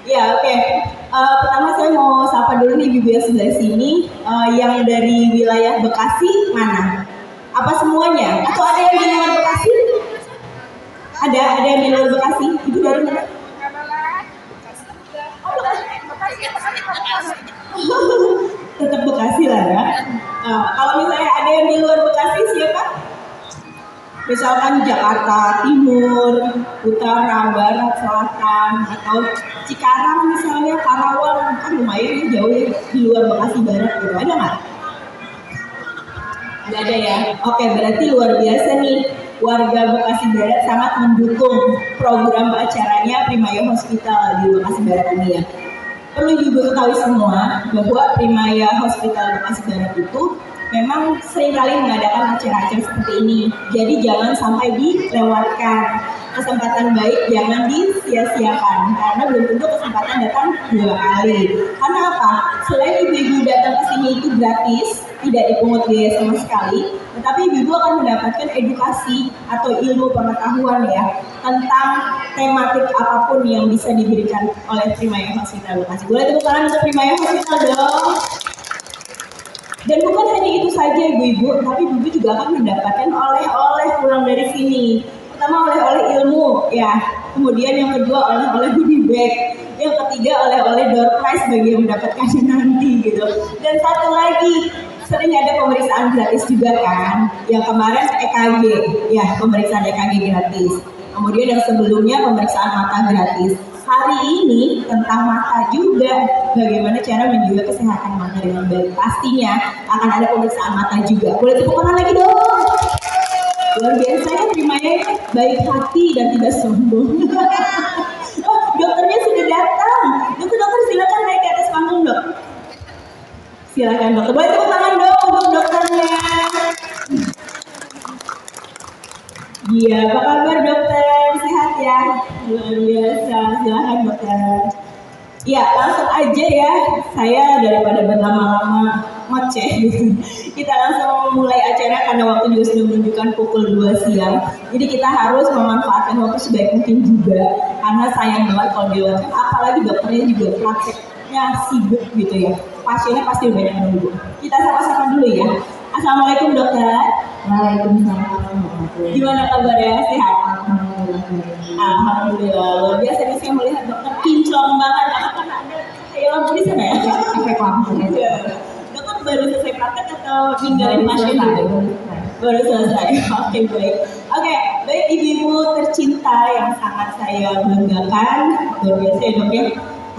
Ya, oke. Pertama saya mau sapa dulu nih Bibi yang sebelah sini. Yang dari wilayah Bekasi mana? Apa semuanya? Atau ada yang di luar Bekasi? Ada yang di luar Bekasi? Ibu dari mana? Tetap Bekasi lah ya. Kalau misalnya ada yang di luar Bekasi siapa? Misalkan Jakarta Timur, Utara, Barat, Selatan, atau Cikarang misalnya, Karawang, kan lumayan jauh ya di luar Bekasi Barat gitu. Ada nggak? Nggak ada ya? Oke, berarti luar biasa nih. Warga Bekasi Barat sangat mendukung program acaranya Primaya Hospital di Bekasi Barat ini ya. Perlu juga ketahui semua bahwa Primaya Hospital Bekasi Barat itu memang seringkali mengadakan acara-acara seperti ini. Jadi jangan sampai dilewatkan. Kesempatan baik jangan disia-siakan karena belum tentu kesempatan datang 2 kali. Karena apa? Selain ibu-ibu datang ke sini itu gratis, tidak dipungut biaya sama sekali, tetapi ibu-ibu akan mendapatkan edukasi atau ilmu pengetahuan ya tentang tematik apapun yang bisa diberikan oleh Primaya Hospital Bekasi. Boleh tepuk tangan untuk Primaya Hospital dong. Dan bukan hanya itu saja ibu-ibu, tapi ibu-ibu juga akan mendapatkan oleh-oleh pulang dari sini. Pertama oleh-oleh ilmu, ya. Kemudian yang kedua oleh-oleh goodie bag. Yang ketiga oleh-oleh door prize bagi yang mendapatkannya nanti gitu. Dan satu lagi, sering ada pemeriksaan gratis juga kan. Yang kemarin EKG, ya pemeriksaan EKG gratis. Kemudian yang sebelumnya pemeriksaan mata gratis. Hari ini tentang mata juga, bagaimana cara menjaga kesehatan mata dengan baik. Pastinya akan ada pemeriksaan mata juga. Boleh tepuk tangan lagi dong. Luar biasa ya Primaya, baik hati dan tidak sombong. Oh, dokternya sudah datang. Dokter silakan naik ke atas panggung dok. Silakan dokter. Boleh tepuk tangan dong untuk dokternya. Iya, apa kabar dokter? Sehat ya? Luar biasa, silahkan dokter. Ya, langsung aja ya. Saya daripada berlama-lama ngoceh gitu. Kita langsung mulai acara karena waktu juga sudah menunjukkan pukul 2 siang. Jadi kita harus memanfaatkan waktu sebaik mungkin juga. Karena sayang banget kalau dilewatkan, apalagi dokternya juga prakteknya sibuk gitu ya. Pasiennya pasti banyak menunggu. Kita sama-sama dulu ya. Assalamualaikum dokter. Waalaikumsalam. Gimana kabarnya? Sehat? Alhamdulillah. Luar biasa nih saya melihat dokter kinclong banget. Apakah ada kayak lampu di sana ya? Efek lampu. Dokter baru selesai praktek atau ninggalin pasien dulu? Baru selesai. Oke, baik. Oke, baik ibu-ibu tercinta yang sangat saya banggakan. Luar biasa ya dok ya.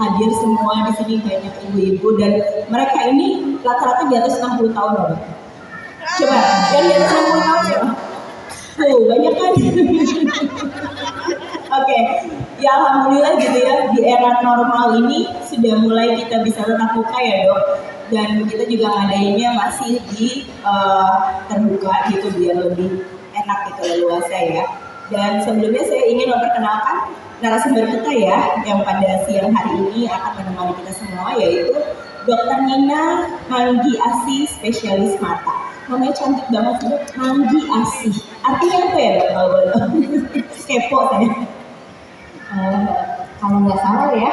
Hadir semua di sini banyak ibu-ibu dan mereka ini rata-rata di atas 60 tahun loh. Coba, yang di atas 60 tahun coba. Tuh, banyak kan? Oke, ya alhamdulillah gitu ya, di era normal ini sudah mulai kita bisa tetap muka ya dok. Dan kita juga ngadainnya masih di terbuka gitu biar lebih enak gitu leluasa ya. Dan sebelumnya saya ingin memperkenalkan narasumber kita ya, yang pada siang hari ini akan menemani kita semua, yaitu Dr. Nina Manggi Asih, spesialis mata. Namanya cantik banget sih, Manggi Asih. Artinya apa ya dok kalau boleh? Kepo saya. Kalau nggak salah ya,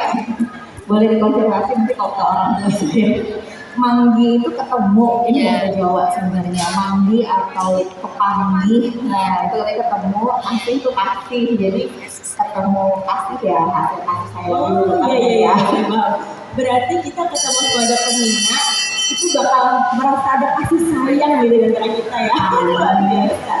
boleh dikonfirmasi nanti kalau ke orang tua saya. Manggi itu ketemu, ini bahasa Jawa sebenarnya. Manggi atau kepanggi, nah itu katanya ketemu, asih itu kasih. Jadi ketemu kasih ya, hasil kasih saya dulu. Iya. Berarti kita ketemu sama Dr. Nina itu bakal merasa ada kasih sayang gitu di antara kita ya. Luar biasa.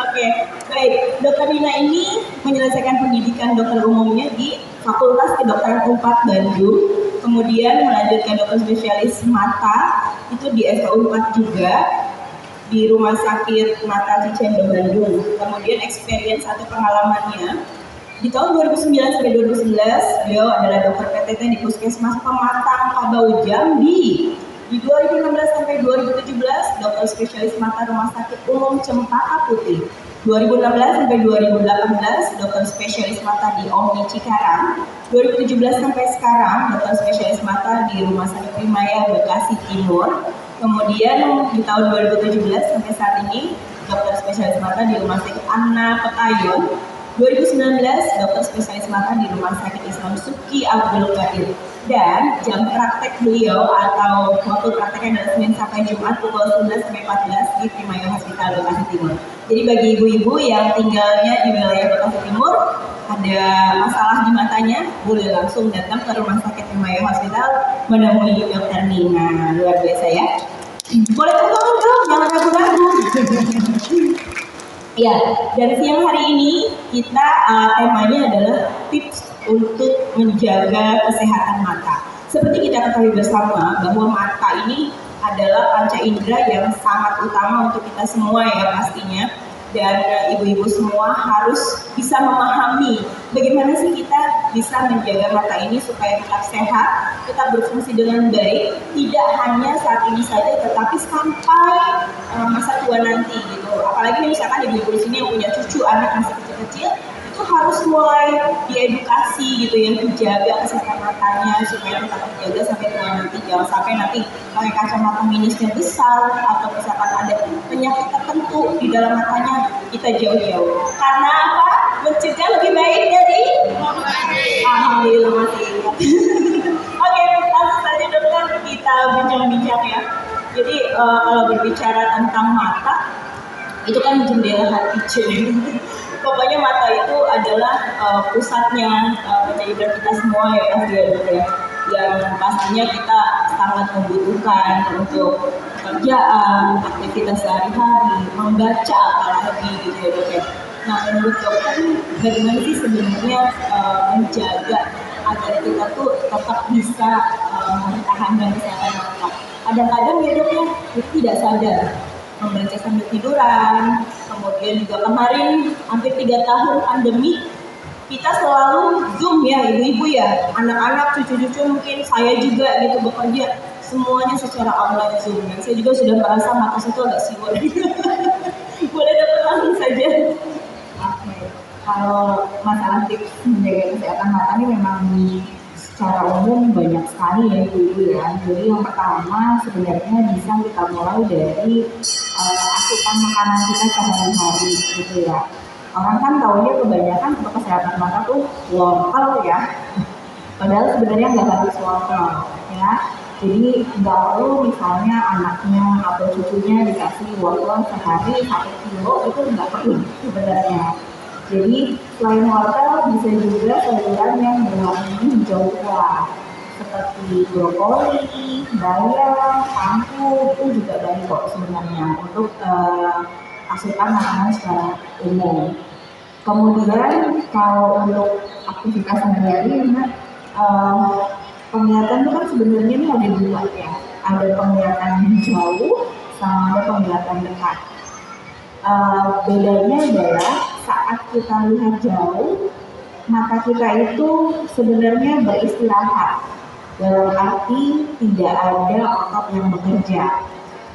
Oke, baik. Dr. Nina ini menyelesaikan pendidikan dokter umumnya di Fakultas Kedokteran Unpad Bandung. Kemudian melanjutkan dokter spesialis mata itu di FKU 4 juga di Rumah Sakit Mata Cicendo Bandung. Kemudian experience atau pengalamannya di tahun 2009 sampai 2011 beliau adalah dokter PTT di Puskesmas Pematang Kabau Jambi. Di 2016 sampai 2017 dokter spesialis mata Rumah Sakit Umum Cempaka Putih. 2016 sampai 2018 dokter spesialis mata di Omni Cikarang. 2017 sampai sekarang dokter spesialis mata di Rumah Sakit Primaya Bekasi Timur. Kemudian di tahun 2017 sampai saat ini dokter spesialis mata di Rumah Sakit Anna Petayon. 2019 dokter spesialis mata di Rumah Sakit Islam Suki Abdul Qadir. Dan jam praktek beliau atau waktu prakteknya adalah Senin sampai Jumat pukul 11 sampai 14 di Primayo Hospital Bekasi Timur. Jadi bagi ibu-ibu yang tinggalnya di wilayah Bekasi Timur, ada masalah di matanya, boleh langsung datang ke Rumah Sakit Primayo Hospital menemui dokter Nina. Luar biasa ya. Boleh tepuk dong, jangan ragu-ragu. Ya, dan siang hari ini kita temanya adalah tips untuk menjaga kesehatan mata. Seperti kita ketahui bersama bahwa mata ini adalah panca indera yang sangat utama untuk kita semua ya pastinya. Dan ibu-ibu semua harus bisa memahami bagaimana sih kita bisa menjaga mata ini supaya tetap sehat, tetap berfungsi dengan baik, tidak hanya saat ini saja tetapi sampai masa tua nanti gitu. Apalagi misalkan ibu-ibu di sini yang punya cucu anak masih kecil-kecil, itu harus mulai diedukasi gitu ya, dijaga kesehatan matanya supaya tetap terjaga sampai tua nanti. Jangan sampai nanti pakai kacamata minusnya besar atau misalkan ada penyakit tertentu di dalam matanya, kita jauh-jauh. Karena apa? Mencegah lebih baik dari alhamdulillah masih ingat. Oke, langsung saja dokter kita bincang-bincang ya. Jadi kalau berbicara tentang mata, itu kan jendela hati. Pokoknya mata itu adalah pusatnya panca indera kita semua ya dok ya. Yang pastinya kita sangat membutuhkan untuk pekerjaan, aktivitas sehari-hari, membaca apalagi gitu ya dok ya. Nah menurut dokter bagaimana sih sebenarnya menjaga agar kita tuh tetap bisa mempertahankan kesehatan mata? Kadang-kadang ya dok ya itu tidak sadar membaca sambil tiduran, kemudian juga kemarin hampir 3 tahun pandemi kita selalu Zoom ya ibu-ibu ya, anak-anak, cucu-cucu mungkin saya juga gitu bekerja semuanya secara online Zoom. Dan saya juga sudah merasa mata saya itu agak siwar. Boleh dapat langsung saja. Oke, kalau masalah tips menjaga kesehatan mata ini memang secara umum banyak sekali ya ibu-ibu ya. Jadi yang pertama sebenarnya bisa kita mulai dari asupan makanan kita sehari-hari gitu ya. Orang kan taunya kebanyakan untuk kesehatan mata tuh wortel ya. Padahal sebenarnya nggak harus wortel ya. Jadi nggak perlu misalnya anaknya atau cucunya dikasih wortel sehari 1 kilo, itu nggak perlu sebenarnya. Jadi selain wortel bisa juga sayuran yang berwarna hijau tua seperti brokoli, bayam, kangkung, itu juga baik kok sebenarnya untuk asupan makanan secara umum. Kemudian kalau untuk aktivitas sehari-hari, penglihatan itu kan sebenarnya ini ada 2 ya, ada penglihatan jauh sama ada penglihatan dekat. Bedanya adalah saat kita lihat jauh, mata kita itu sebenarnya beristirahat. Dalam arti tidak ada otot yang bekerja.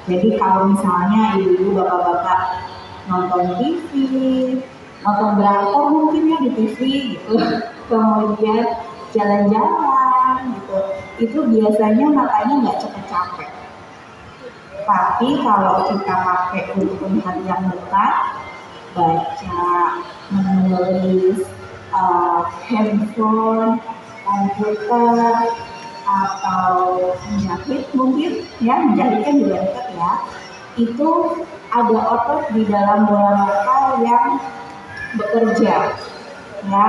Jadi kalau misalnya ibu-ibu bapak-bapak nonton TV, nonton drakor mungkin ya di TV gitu, kemudian jalan-jalan gitu, itu biasanya matanya nggak cepet capek. Tapi kalau kita pakai untuk melihat yang dekat, baca, menulis, handphone, komputer, atau menjahit mungkin ya, menjahit kan juga dekat ya, itu ada otot di dalam bola mata yang bekerja ya.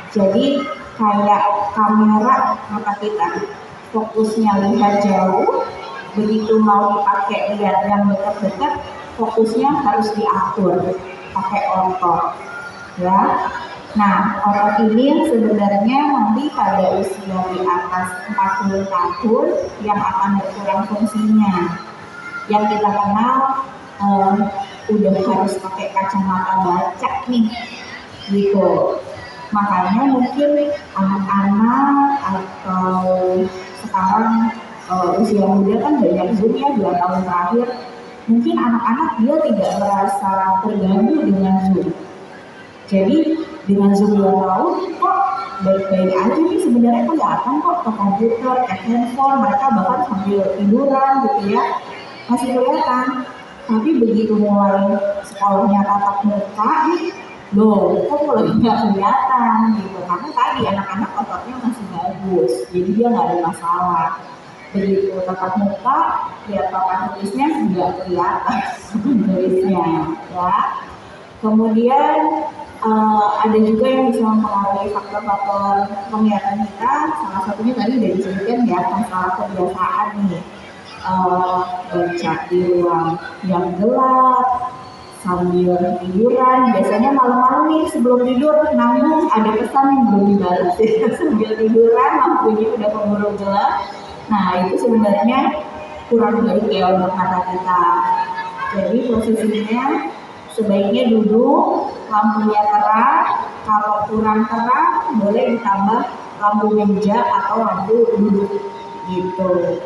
Jadi kayak kamera mata kita, fokusnya lihat jauh, begitu mau dipakai lihat yang dekat-dekat, fokusnya harus diatur pakai otot ya. Nah, otot ini yang sebenarnya nanti pada usia di atas 40 tahun yang akan berkurang fungsinya. Yang kita kenal udah harus pakai kacamata baca nih, gitu. Makanya mungkin anak-anak atau sekarang usia muda kan banyak Zoom ya 2 tahun terakhir. Mungkin anak-anak dia tidak merasa terganggu dengan Zoom. Jadi dengan Zoom 2 tahun kok baik-baik aja nih sebenarnya, kelihatan kok ke komputer, ke handphone, mereka bahkan sambil tiduran gitu ya, masih kelihatan. Tapi begitu mulai sekolahnya tatap muka nih, loh kok mulai nggak kelihatan gitu, karena tadi anak-anak ototnya masih bagus, jadi dia nggak ada masalah. Begitu tatap muka, lihat papan tulisnya nggak kelihatan papan tulisnya ya. Kemudian ada juga yang bisa mempengaruhi faktor-faktor penglihatan kita. Salah satunya tadi udah disebutkan ya, masalah kebiasaan nih. Baca di ruang yang gelap sambil tiduran. Biasanya malam-malam nih sebelum tidur nanggung ada pesan yang belum dibalas ya. Sambil tiduran lampunya udah keburu gelap. Nah itu sebenarnya kurang baik ya untuk mata kita. Jadi posisinya sebaiknya duduk, lampunya terang. Kalau kurang terang boleh ditambah lampu meja atau lampu duduk gitu.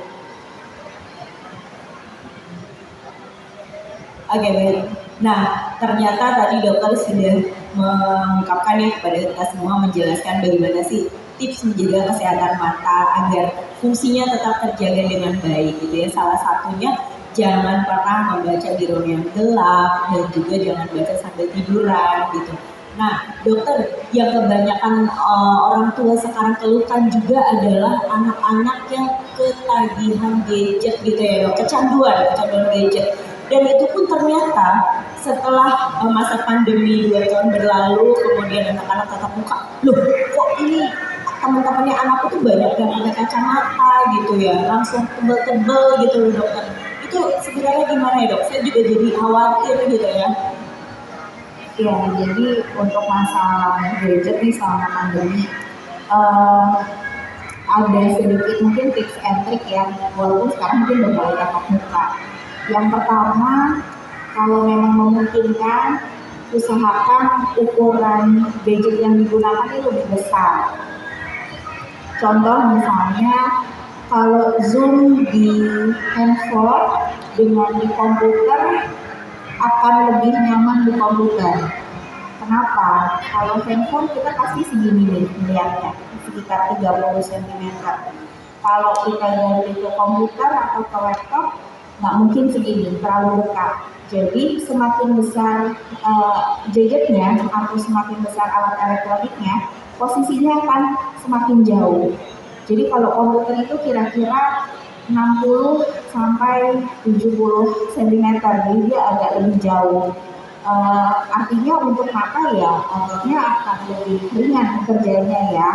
Oke, baik. Nah, ternyata tadi dokter sudah mengungkapkan ya kepada kita semua, menjelaskan bagaimana sih tips menjaga kesehatan mata agar fungsinya tetap terjaga dengan baik gitu ya. Salah satunya jangan pernah membaca di ruang yang gelap dan juga jangan baca sambil tiduran gitu. Nah, dokter, yang kebanyakan orang tua sekarang keluhkan juga adalah anak-anak yang ketagihan gadget gitu ya dok, kecanduan gadget. Dan itu pun ternyata setelah masa pandemi 2 tahun berlalu, kemudian anak-anak tatap muka, loh kok ini teman-temannya anakku tuh banyak yang pakai kacamata gitu ya, langsung tebel-tebel gitu loh dokter. Itu sebenarnya gimana ya dok? Saya juga jadi khawatir gitu ya. Ya, jadi untuk masalah gadget nih selama pandemi, ada sedikit mungkin tips and trick ya, walaupun sekarang mungkin udah mulai tatap muka. Yang pertama, kalau memang memungkinkan, usahakan ukuran gadget yang digunakan itu lebih besar. Contoh misalnya, kalau zoom di handphone dengan di komputer akan lebih nyaman di komputer. Kenapa? Kalau handphone kita pasti segini nih melihatnya, sekitar 30 cm. Kalau kita ganti ke komputer atau ke laptop, nggak mungkin segini, terlalu dekat. Jadi semakin besar gadgetnya atau semakin besar alat elektroniknya, posisinya akan semakin jauh. Jadi kalau komputer itu kira-kira 60 sampai 70 cm, jadi dia agak lebih jauh. Artinya untuk mata ya ototnya akan lebih ringan kerjanya ya.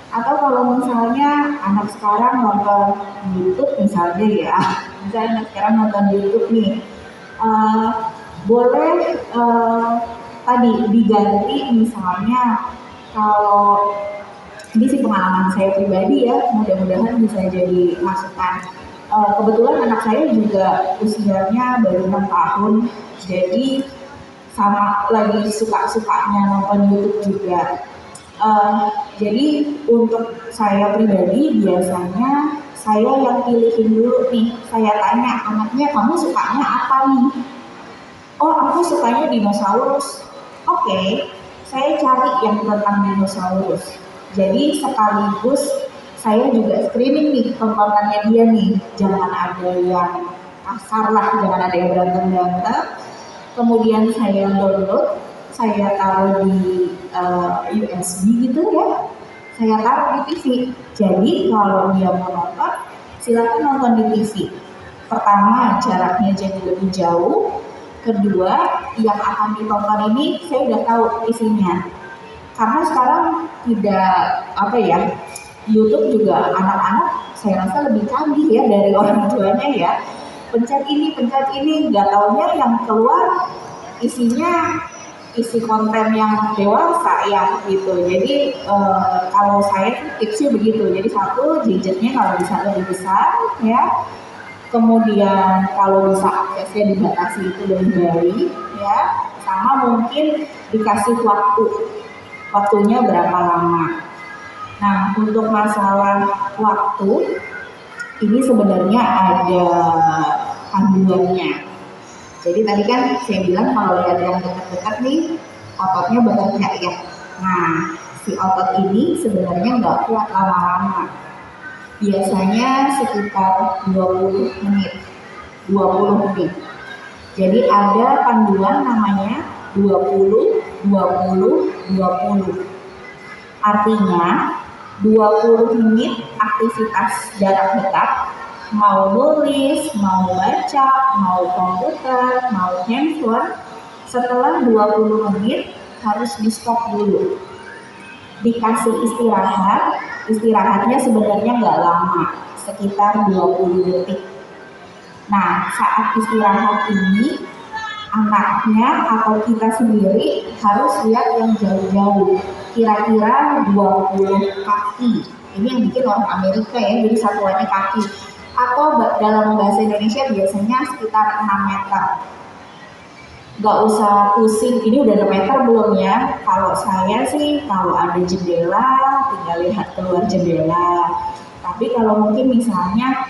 Atau kalau misalnya anak sekarang nonton YouTube misalnya ya, misalnya anak sekarang nonton YouTube nih, boleh tadi diganti misalnya, kalau ini sih pengalaman saya pribadi ya, mudah-mudahan bisa jadi masukan. Kebetulan anak saya juga usianya baru 6 tahun, jadi sama lagi suka-sukanya nonton YouTube juga. Jadi untuk saya pribadi biasanya saya yang pilihin dulu nih, saya tanya anaknya, kamu sukanya apa nih? Oh aku sukanya dinosaurus. Oke, saya cari yang tentang dinosaurus. Jadi sekaligus saya juga screening nih tontonannya dia nih, jangan ada yang kasar lah, jangan ada yang berantem-berantem. Kemudian saya download, saya taruh di USB gitu ya, saya taruh di TV. Jadi kalau dia mau nonton, silakan nonton di TV. Pertama, jaraknya jadi lebih jauh. Kedua, yang akan ditonton ini saya udah tahu isinya. Karena sekarang tidak apa ya, YouTube juga anak-anak saya rasa lebih canggih ya dari orang tuanya ya. Pencet ini, nggak taunya yang keluar isinya isi konten yang dewasa ya gitu. Jadi kalau saya tipsnya begitu. Jadi satu, gadgetnya kalau bisa lebih besar ya. Kemudian kalau bisa aksesnya dibatasi itu lebih baik ya. Sama mungkin dikasih waktunya berapa lama. Nah untuk masalah waktu ini sebenarnya ada panduannya. Jadi tadi kan saya bilang kalau lihat yang dekat-dekat nih ototnya bekerja ya. Nah si otot ini sebenarnya nggak kuat lama-lama. Biasanya sekitar 20 menit. Jadi ada panduan namanya 20 20-20. Artinya 20 menit aktivitas jarak dekat, mau nulis, mau baca, mau komputer, mau handphone, setelah 20 menit harus di stop dulu. Dikasih istirahat, istirahatnya sebenarnya nggak lama, sekitar 20 detik. Nah, saat istirahat ini, anaknya atau kita sendiri harus lihat yang jauh-jauh, kira-kira 20 kaki. Ini yang bikin orang Amerika ya, jadi satuannya kaki. Atau dalam bahasa Indonesia biasanya sekitar 6 meter. Gak usah pusing, ini udah 6 meter belum ya? Kalau saya sih, kalau ada jendela, tinggal lihat keluar jendela. Tapi kalau mungkin misalnya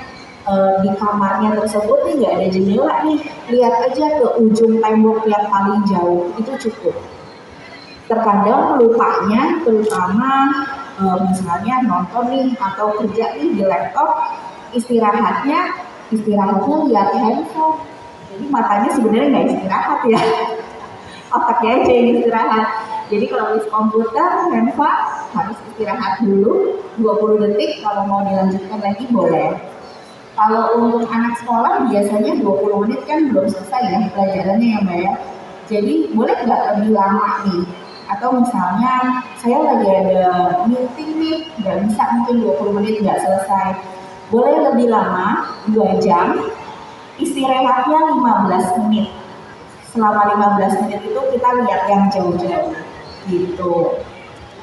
di kamarnya tersebut nih nggak ada jendela nih, lihat aja ke ujung tembok yang paling jauh, itu cukup. Terkadang lupanya, terutama misalnya nonton nih atau kerja nih di laptop, istirahatnya lihat handphone. Jadi matanya sebenarnya nggak istirahat ya, otaknya aja yang istirahat. Jadi kalau di komputer, handphone harus istirahat dulu 20 detik, kalau mau dilanjutkan lagi boleh. Kalau untuk anak sekolah biasanya 20 menit kan belum selesai ya pelajarannya ya Mbak ya. Jadi boleh nggak lebih lama nih? Atau misalnya saya lagi ada meeting nih, nggak bisa mungkin 20 menit nggak selesai. Boleh lebih lama, 2 jam, istirahatnya 15 menit. Selama 15 menit itu kita lihat yang jauh-jauh gitu.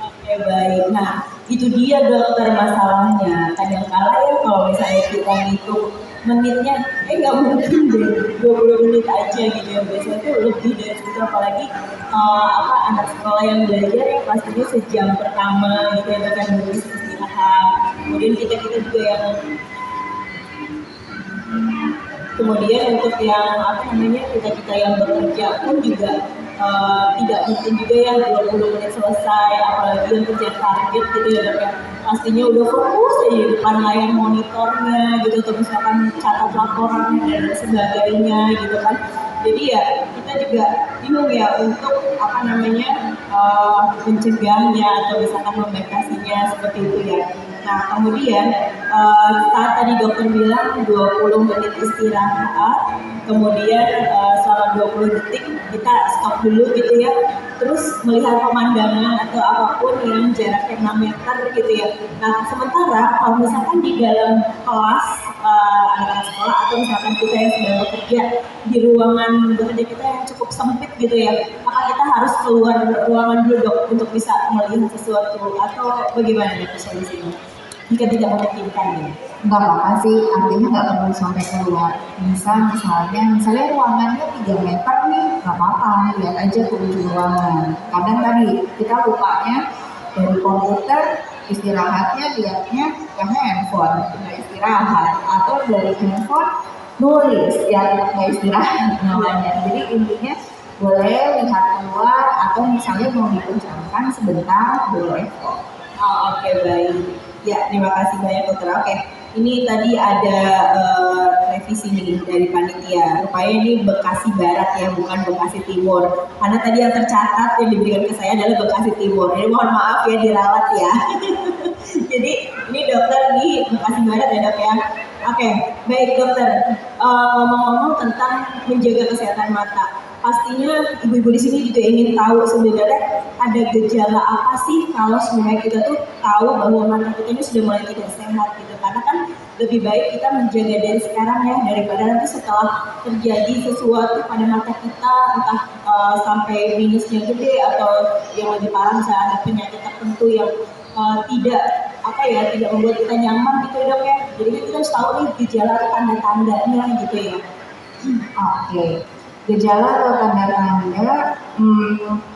Oke, baik. Nah, itu dia dokter masalahnya. Kadang-kala ya kalau misalnya kita ngitung menitnya, nggak mungkin deh 20 menit aja gitu ya. Biasanya tuh lebih dari itu, apalagi anak sekolah yang belajar ya pastinya sejam pertama gitu ya, kan harus istirahat. Kemudian kita juga yang kemudian untuk yang kita yang bekerja pun juga tidak mungkin juga ya 20 menit selesai, apalagi yang kerja target gitu ya dok ya, pastinya udah fokus aja di depan layar monitornya gitu, atau misalkan catat laporannya dan sebagainya gitu kan. Jadi ya kita juga bingung ya untuk mencegahnya atau misalkan membatasinya seperti itu ya. Nah kemudian saat tadi dokter bilang 20 menit istirahat, kemudian selama 20 detik kita stop dulu gitu ya, terus melihat pemandangan atau apapun yang jaraknya 6 meter gitu ya. Nah sementara kalau misalkan di dalam kelas anak-anak sekolah atau misalkan kita yang sedang bekerja di ruangan bekerja kita yang cukup sempit gitu ya, maka kita harus keluar ruangan dulu dok untuk bisa melihat sesuatu, atau bagaimana dok solusinya jika tidak memungkinkan ya? Nggak apa-apa sih, artinya nggak perlu sampai keluar. Misalnya ruangannya 3 meter nih, nggak apa-apa, lihat aja ke ujung ruangan. Kadang tadi kita lupanya dari komputer, istirahatnya lihatnya ke handphone, nggak istirahat, atau dari handphone nulis, ya nggak istirahat namanya. Jadi intinya boleh lihat keluar, atau misalnya mau dikencangkan sebentar, boleh kok. Oke, baik. Ya, terima kasih banyak dokter. Oke, ini tadi ada revisi nih dari panitia. Rupanya ini Bekasi Barat ya, bukan Bekasi Timur. Karena tadi yang tercatat yang diberikan ke saya adalah Bekasi Timur. Jadi mohon maaf ya, diralat ya. Jadi ini dokter di Bekasi Barat ya dok ya. Oke, baik dokter. Ngomong-ngomong tentang menjaga kesehatan mata, pastinya ibu-ibu di sini juga ingin tahu sebenarnya ada gejala apa sih kalau sebenarnya kita tuh tahu bahwa mata kita ini sudah mulai tidak sehat gitu. Karena kan lebih baik kita menjaga dari sekarang ya, daripada nanti setelah terjadi sesuatu pada mata kita, entah sampai minusnya gede atau yang lebih parah misalnya ada penyakit tertentu yang tidak membuat kita nyaman gitu dok ya. Jadi kita harus tahu nih gejala atau tanda-tandanya gitu ya. Oke. Gejala atau tanda-tanda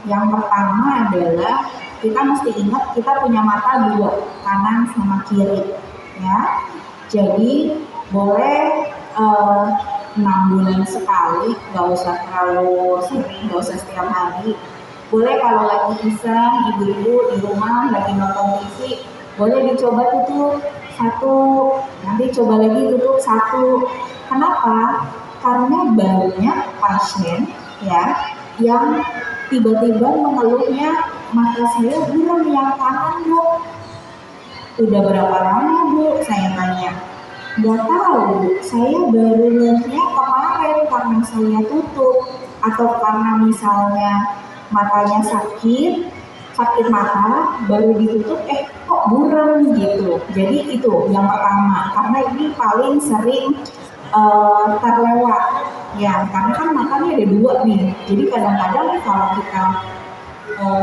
yang pertama adalah kita mesti ingat kita punya mata 2, kanan sama kiri ya. Jadi boleh 6 bulan sekali, nggak usah terlalu sering, nggak usah setiap hari. Boleh kalau lagi bisa ibu-ibu di rumah lagi nonton TV, boleh dicoba tutup 1, nanti coba lagi tutup 1. Kenapa? Karena banyak pasien ya yang tiba-tiba mengeluhnya mata saya buram yang kanan Bu. Udah berapa lama Bu? Saya tanya. Gak tahu, saya baru lihatnya kemarin karena saya tutup atau karena misalnya matanya sakit mata baru ditutup kok buram gitu. Jadi itu yang pertama karena ini paling sering terlewat ya karena kan matanya ada dua nih. Jadi kadang-kadang kalau kita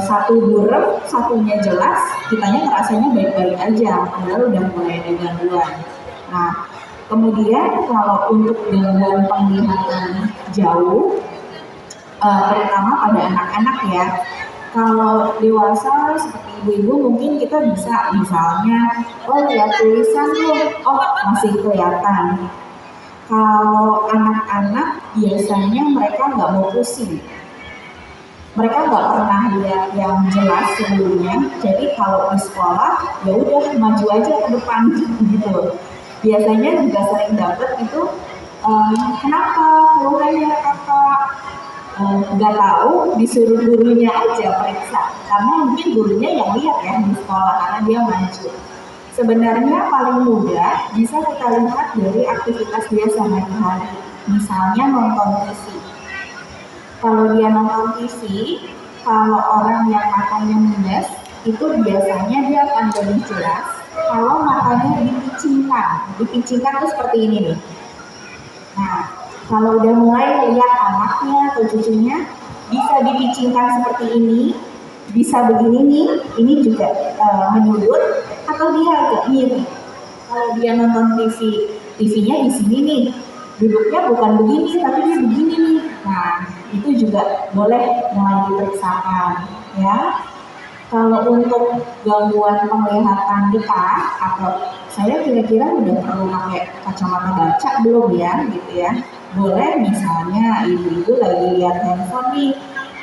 satu buram, satunya jelas, kitanya ngerasanya baik-baik aja, padahal udah mulai ada gangguan. Nah, kemudian kalau untuk gangguan penglihatan jauh, terutama pada anak-anak ya, kalau dewasa seperti ibu-ibu mungkin kita bisa misalnya, lihat tulisan tuh, masih kelihatan. Kalau anak-anak biasanya mereka nggak mau pusing. Mereka nggak pernah lihat yang jelas sebelumnya, jadi kalau di sekolah ya udah maju aja ke depan gitu. Biasanya juga sering dapet itu, kenapa keluarnya kakak? Nggak tahu, disuruh gurunya aja periksa, karena mungkin gurunya yang lihat ya di sekolah karena dia maju. Sebenarnya paling mudah bisa kita lihat dari aktivitas dia sehari-hari, misalnya nonton TV. Kalau dia nonton TV, kalau orang yang matanya minus, itu biasanya dia akan lebih jelas kalau matanya dipicingkan. Dipicingkan itu seperti ini nih. Nah, kalau udah mulai lihat anaknya atau cucunya, bisa dipicingkan seperti ini, bisa begini nih, ini juga menyudut, atau dia agak miring. Kalau dia nonton TV-nya di sini nih, duduknya bukan begini, tapi dia begini nih. Nah, itu juga boleh mulai diperiksakan ya. Kalau untuk gangguan penglihatan dekat atau saya kira-kira udah perlu pakai kacamata baca belum ya gitu ya. Boleh misalnya ibu-ibu lagi lihat handphone nih,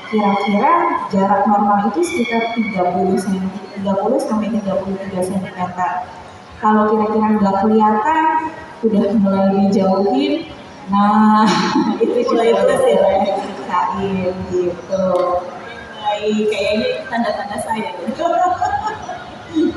kira-kira jarak normal itu sekitar 30 sampai 33 cm. Kalau kira-kira nggak kelihatan, udah mulai dijauhin, nah itu mulai plus ya, diperiksain gitu. Kayaknya tanda-tanda saya gitu.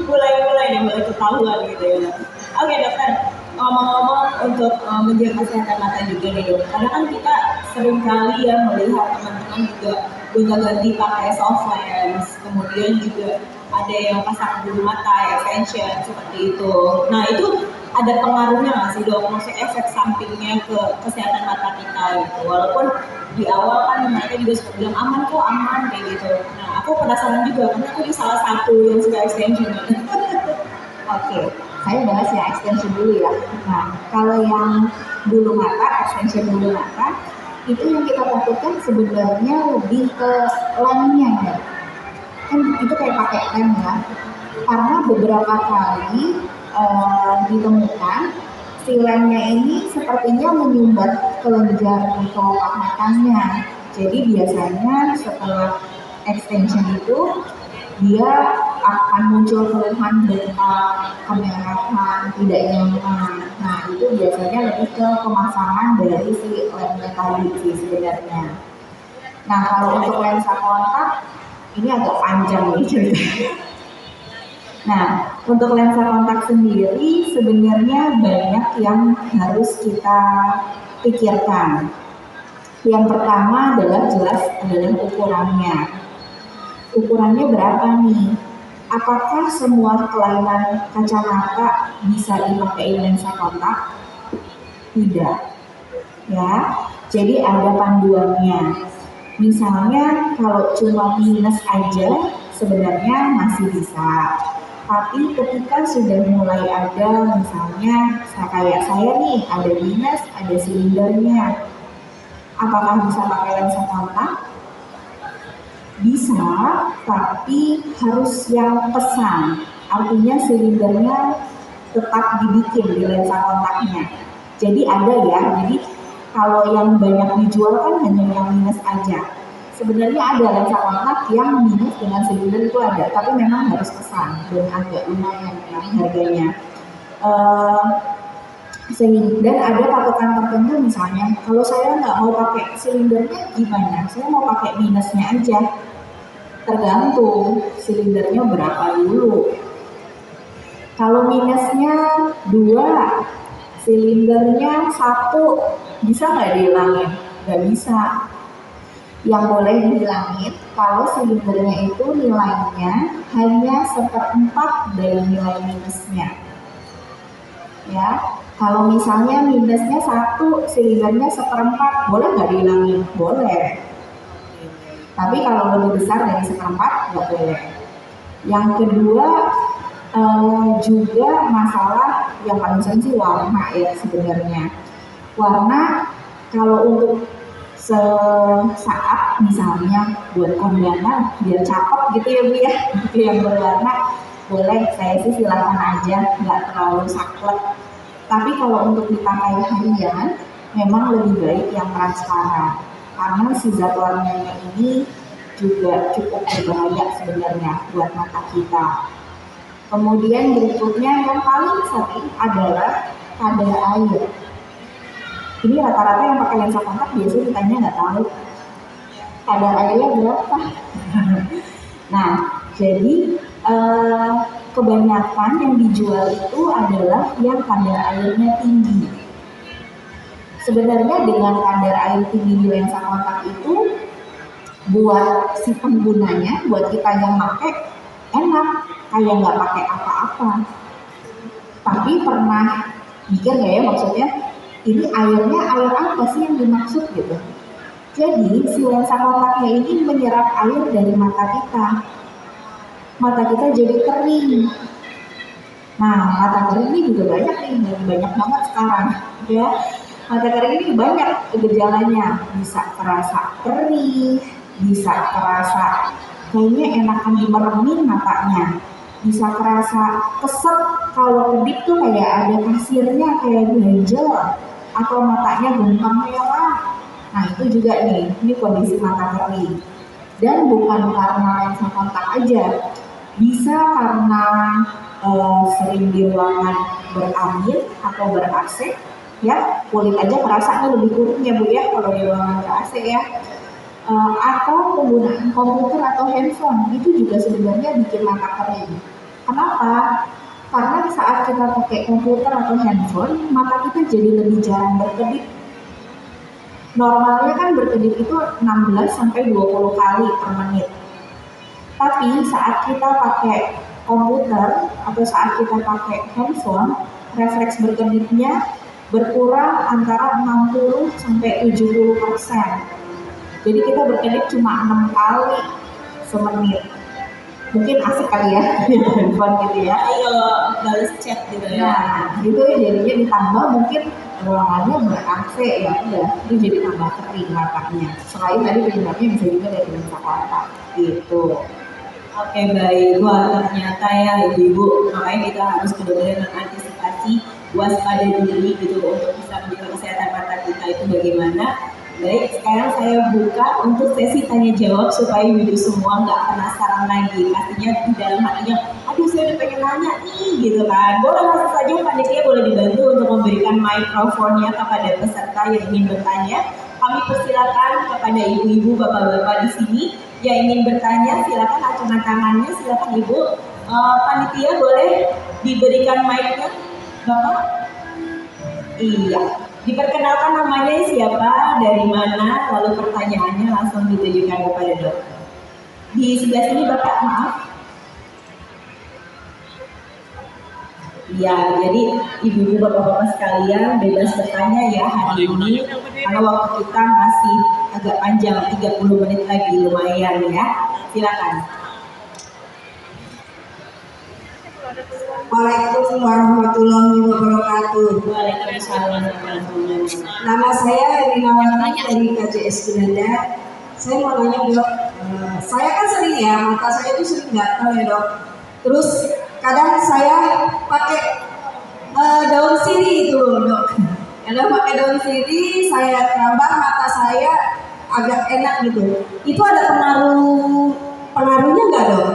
mulai ketahuan gitu ya. Oke dokter, ngomong-ngomong untuk menjaga kesehatan mata juga nih dok. Karena kan kita sering kali ya melihat teman-teman juga gonta-ganti pakai soft lens, kemudian juga ada yang pasang bulu mata, extension seperti itu. Nah itu ada pengaruhnya nggak sih dok? Maksudnya efek sampingnya ke kesehatan mata kita gitu. Walaupun di awal kan mereka juga suka bilang aman kayak gitu. Nah aku penasaran juga karena aku di salah satu yang suka extension. Oke, saya bahas ya extension dulu ya. Nah, kalau yang bulu mata, extension bulu mata, itu yang kita takutkan sebenarnya lebih ke lemnya ya. Kan itu kayak pakai lem ya. Karena beberapa kali ditemukan si lemnya ini sepertinya menyumbat kelenjar di kelopak matanya. Jadi biasanya setelah extension itu dia akan muncul keluhan bengkak, kemerahan, tidak nyaman. Nah itu biasanya lebih ke pemasangan dari si lemnya tadi sih sebenarnya. Nah kalau untuk lensa kontak ini agak panjang nih ceritanya. Nah untuk lensa kontak sendiri sebenarnya banyak yang harus kita pikirkan. Yang pertama adalah jelas adalah ukurannya. Ukurannya berapa nih? Apakah semua kelainan kacamata bisa dipakai lensa kontak? Tidak. Ya. Jadi ada panduannya. Misalnya kalau cuma minus aja sebenarnya masih bisa. Tapi ketika sudah mulai ada misalnya kayak saya nih ada minus, ada silindernya. Apakah bisa pakai lensa kontak? Bisa, tapi harus yang pesan. Artinya silindernya tetap dibikin di lensa kontaknya. Jadi ada ya, jadi kalau yang banyak dijual kan hanya yang minus aja. Sebenarnya ada lensa kontak yang minus dengan silinder itu ada, tapi memang harus pesan dan agak lumayan ya harganya. Sehingga dan ada patokan tertentu, misalnya kalau saya nggak mau pakai silindernya gimana? Saya mau pakai minusnya aja. Tergantung silindernya berapa dulu. Kalau minusnya 2, silindernya 1, bisa nggak dihilangin? Nggak bisa. Yang boleh dihilangin kalau silindernya itu nilainya hanya 1/4 dari nilai minusnya. Ya, kalau misalnya minusnya 1, silindernya 1/4, boleh nggak dihilangin? Boleh. Tapi kalau lebih besar dari 1/4 nggak boleh. Yang kedua juga masalah yang paling sering sih warna ya sebenarnya. Warna kalau untuk sesaat misalnya buat kondangan biar cakep gitu ya Bu ya, itu yang berwarna boleh, saya sih silakan aja, nggak terlalu saklek. Tapi kalau untuk dipakai harian memang lebih baik yang transparan karena si zat warnanya ini juga cukup berbahaya sebenarnya buat mata kita. Kemudian berikutnya yang paling sering adalah kadar air. Ini rata-rata yang pakai lensa kontak biasanya ditanya nggak tahu kadar airnya berapa. Nah, jadi kebanyakan yang dijual itu adalah yang kadar airnya tinggi. Sebenarnya dengan kadar air tinggi di lensa kontak itu buat si penggunanya, buat kita yang pakai enak, kayak nggak pakai apa-apa. Tapi pernah mikir nggak ya, maksudnya ini airnya air apa sih yang dimaksud gitu? Jadi si lensa kontaknya ini menyerap air dari mata kita. Mata kita jadi kering. Nah, mata kering ini juga banyak nih, banyak banget sekarang ya. Mata kering ini banyak gejalanya, bisa terasa perih, bisa terasa kayaknya enakan dimeremin matanya, bisa terasa kesel kalau kedip tuh kayak ada pasirnya, kayak ganjel, atau matanya bengkak merah. Nah itu juga nih, ini kondisi mata kering. Dan bukan karena lensa kontak aja, bisa karena sering di ruangan berangin atau ber-AC, ya kulit aja kerasa lebih kurung ya Bu ya kalau di ruangan ber-AC ya. Atau penggunaan komputer atau handphone itu juga sebenarnya bikin mata kering. Kenapa? Karena saat kita pakai komputer atau handphone, mata kita jadi lebih jarang berkedip. Normalnya kan berkedip itu 16-20 kali per menit. Tapi saat kita pakai komputer atau saat kita pakai handphone, refleks berkedipnya berkurang antara 60-70%. Jadi kita berkedip cuma 6 kali semenit. Mungkin asik kali ya handphone gitu ya. Kalau balas chat gitu ya. Nah, itu jadinya ditambah mungkin ruangannya ber-AC ya udah, itu jadi tambah kering matanya. Selain tadi penyebabnya bisa juga dari lensa kontak gitu. Oke baik, wah ternyata ya ibu-ibu, makanya kita harus benar-benar mengantisipasi, waspada diri gitu untuk bisa menjaga kesehatan mata kita itu bagaimana. Baik, sekarang saya buka untuk sesi tanya jawab supaya ibu semua nggak penasaran lagi. Pastinya di dalam hatinya, aduh saya udah pengen nanya nih gitu kan. Boleh langsung saja panitia boleh dibantu untuk memberikan mikrofonnya kepada peserta yang ingin bertanya. Kami persilakan kepada ibu-ibu, bapak-bapak di sini yang ingin bertanya, silakan acungkan tangannya, silakan ibu. Panitia boleh diberikan mic-nya, bapak? Iya. Diperkenalkan namanya siapa, dari mana, lalu pertanyaannya langsung ditujukan kepada dokter. Di sebelah sini Bapak, maaf. Ya, jadi ibu-ibu bapak-bapak sekalian bebas bertanya ya hari ini. Karena waktu kita masih agak panjang, 30 menit lagi, lumayan ya. Silakan. Waalaikumsalam warahmatullahi wabarakatuh. Waalaikumsalam warahmatullahi wabarakatuh. Nama saya Rinawati dari KJS Gunanda. Saya mau nanya dok, saya kan sering ya, mata saya itu sering gatal ya dok. Terus kadang saya pakai daun sirih itu dok. Kadang pakai daun sirih, saya tambah mata saya agak enak gitu. Itu ada pengaruhnya nggak dok?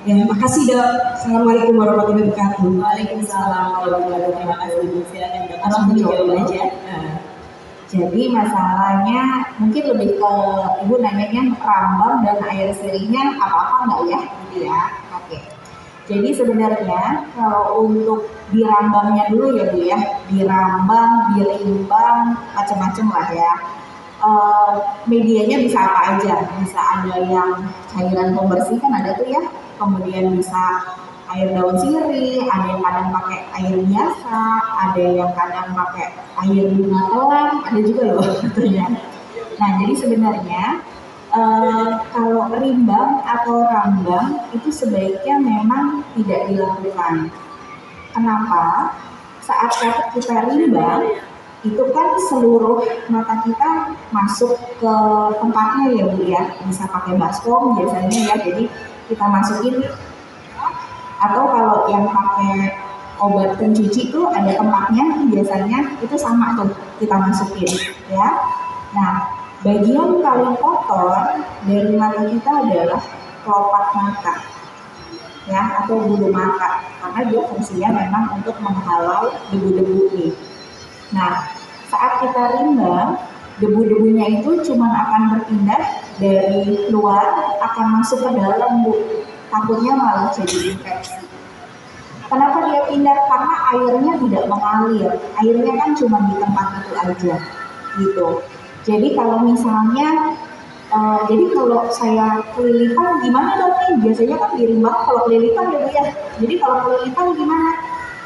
Ya, makasih dok. Assalamualaikum warahmatullahi wabarakatuh. Waalaikumsalam warahmatullahi wabarakatuh. Terima kasih Ibu. Silakan Dok. Langsung dijawab aja. Jadi masalahnya mungkin lebih ke ibu nanyanya rambang dan air sirihnya apa-apa nggak ya, gitu ya? Oke. Jadi sebenarnya kalau untuk dirambangnya dulu ya Bu ya, dirambang, dirimbang, macam-macam lah ya. Medianya bisa apa aja, bisa ada yang cairan pembersih kan ada tuh ya, kemudian bisa air daun sirih, ada yang kadang pakai air biasa, ada yang kadang pakai air bunga telang, ada juga loh tentunya. Nah jadi sebenarnya kalau rimbang atau rambang itu sebaiknya memang tidak dilakukan. Kenapa? Saat kita rimbang itu kan seluruh mata kita masuk ke tempatnya ya Bu ya, bisa pakai baskom biasanya ya, jadi kita masukin, atau kalau yang pakai obat pencuci itu ada tempatnya biasanya itu sama tuh kita masukin ya. Nah bagian paling kotor dari mata kita adalah kelopak mata ya, atau bulu mata, karena dia fungsinya memang untuk menghalau debu-debu nih. Nah, saat kita rimbang, debu-debunya itu cuma akan berpindah dari luar, akan masuk ke dalam Bu. Takutnya malah jadi infeksi. Kenapa dia pindah? Karena airnya tidak mengalir. Airnya kan cuma di tempat itu aja, gitu. Jadi kalau misalnya, jadi kalau saya kelilipan gimana dong nih? Biasanya kan dirimbang kalau kelilipan ya Bu ya. Jadi kalau kelilipan gimana?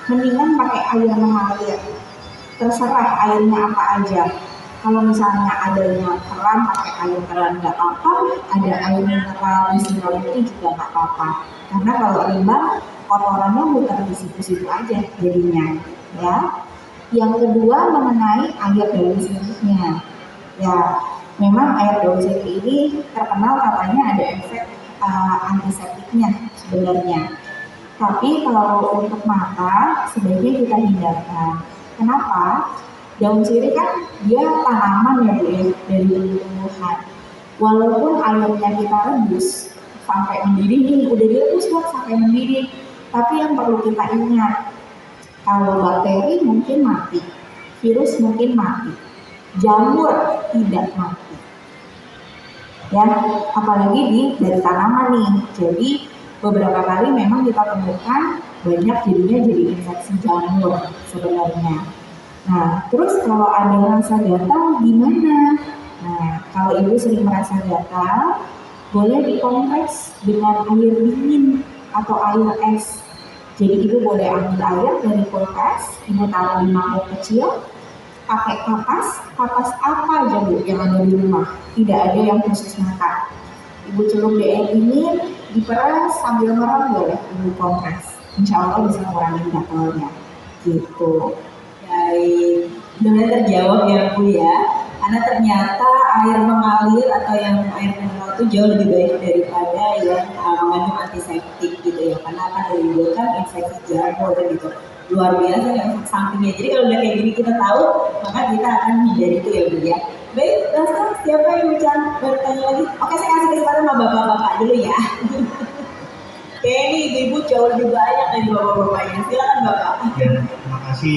Mendingan pakai air mengalir. Terserah airnya apa aja. Kalau misalnya adanya keran, pakai air keran nggak apa-apa. Ada air mineral itu juga nggak apa-apa. Karena kalau rimbang, kotorannya muter di situ-situ aja jadinya. Ya. Yang kedua mengenai air daun sirihnya. Ya, memang air daun sirih ini terkenal katanya ada efek antiseptiknya sebenarnya. Tapi kalau untuk mata sebaiknya kita hindarkan. Kenapa? Daun sirih kan dia tanaman ya Bu ya, dari tumbuhan. Walaupun airnya kita rebus sampai mendidih nih, udah direbus dong sampai mendidih. Tapi yang perlu kita ingat, kalau bakteri mungkin mati, virus mungkin mati, jamur tidak mati. Ya, apalagi dari tanaman nih. Jadi beberapa kali memang kita temukan banyak jadinya jadi infeksi jamur sebenarnya. Nah, terus kalau ada rasa gatal gimana? Nah, kalau ibu sering merasa gatal, boleh dikompres dengan air dingin atau air es. Jadi ibu boleh ambil air dari kulkas, ibu taruh di mangkok kecil, pakai kapas apa aja Bu yang ada di rumah, tidak ada yang khusus mata. Ibu celup di air dingin, diperas sambil merem boleh ibu kompres. Insya Allah bisa mengurangi gatalnya, gitu. Baik, benar terjawab ya Bu ya. Karena ternyata air mengalir atau yang air mineral itu jauh lebih baik daripada yang mengandung antiseptik gitu ya. Karena akan menimbulkan infeksi jamur gitu. Luar biasa ya efek sampingnya. Jadi kalau udah kayak gini kita tahu, maka kita akan hindari itu ya Bu ya. Baik, sekarang siapa yang bertanya lagi? Oke, saya kasih kesempatan sama bapak-bapak dulu ya. Oke, ini ibu jauh lebih banyak dari bapak-bapaknya. Silakan Bapak. Ya, terima kasih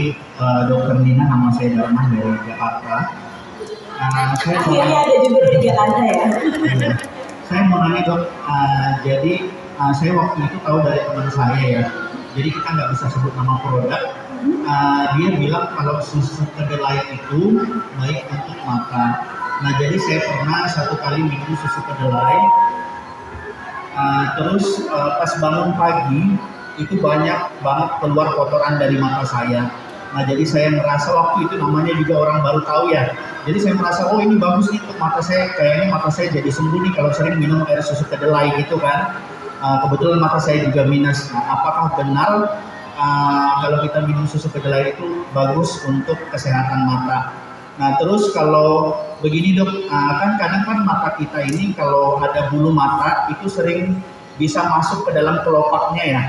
Dokter Nina, nama saya Darman dari Jakarta. Akhirnya ada juga dari Jakarta ya. Ya, saya mau nanya Dok, jadi saya waktu itu tahu dari teman saya ya, jadi kita nggak bisa sebut nama produk. Dia bilang kalau susu kedelai itu baik untuk mata. Nah jadi saya pernah satu kali minum susu kedelai. Terus pas bangun pagi itu banyak banget keluar kotoran dari mata saya. Nah jadi saya merasa waktu itu namanya juga orang baru tahu ya. Jadi saya merasa oh ini bagus nih untuk mata saya. Kayaknya mata saya jadi sembuh nih kalau sering minum air susu kedelai gitu kan. Kebetulan mata saya juga minus. Nah, apakah benar kalau kita minum susu kedelai itu bagus untuk kesehatan mata? Nah terus kalau begini Dok, kan kadang kan mata kita ini kalau ada bulu mata itu sering bisa masuk ke dalam kelopaknya ya.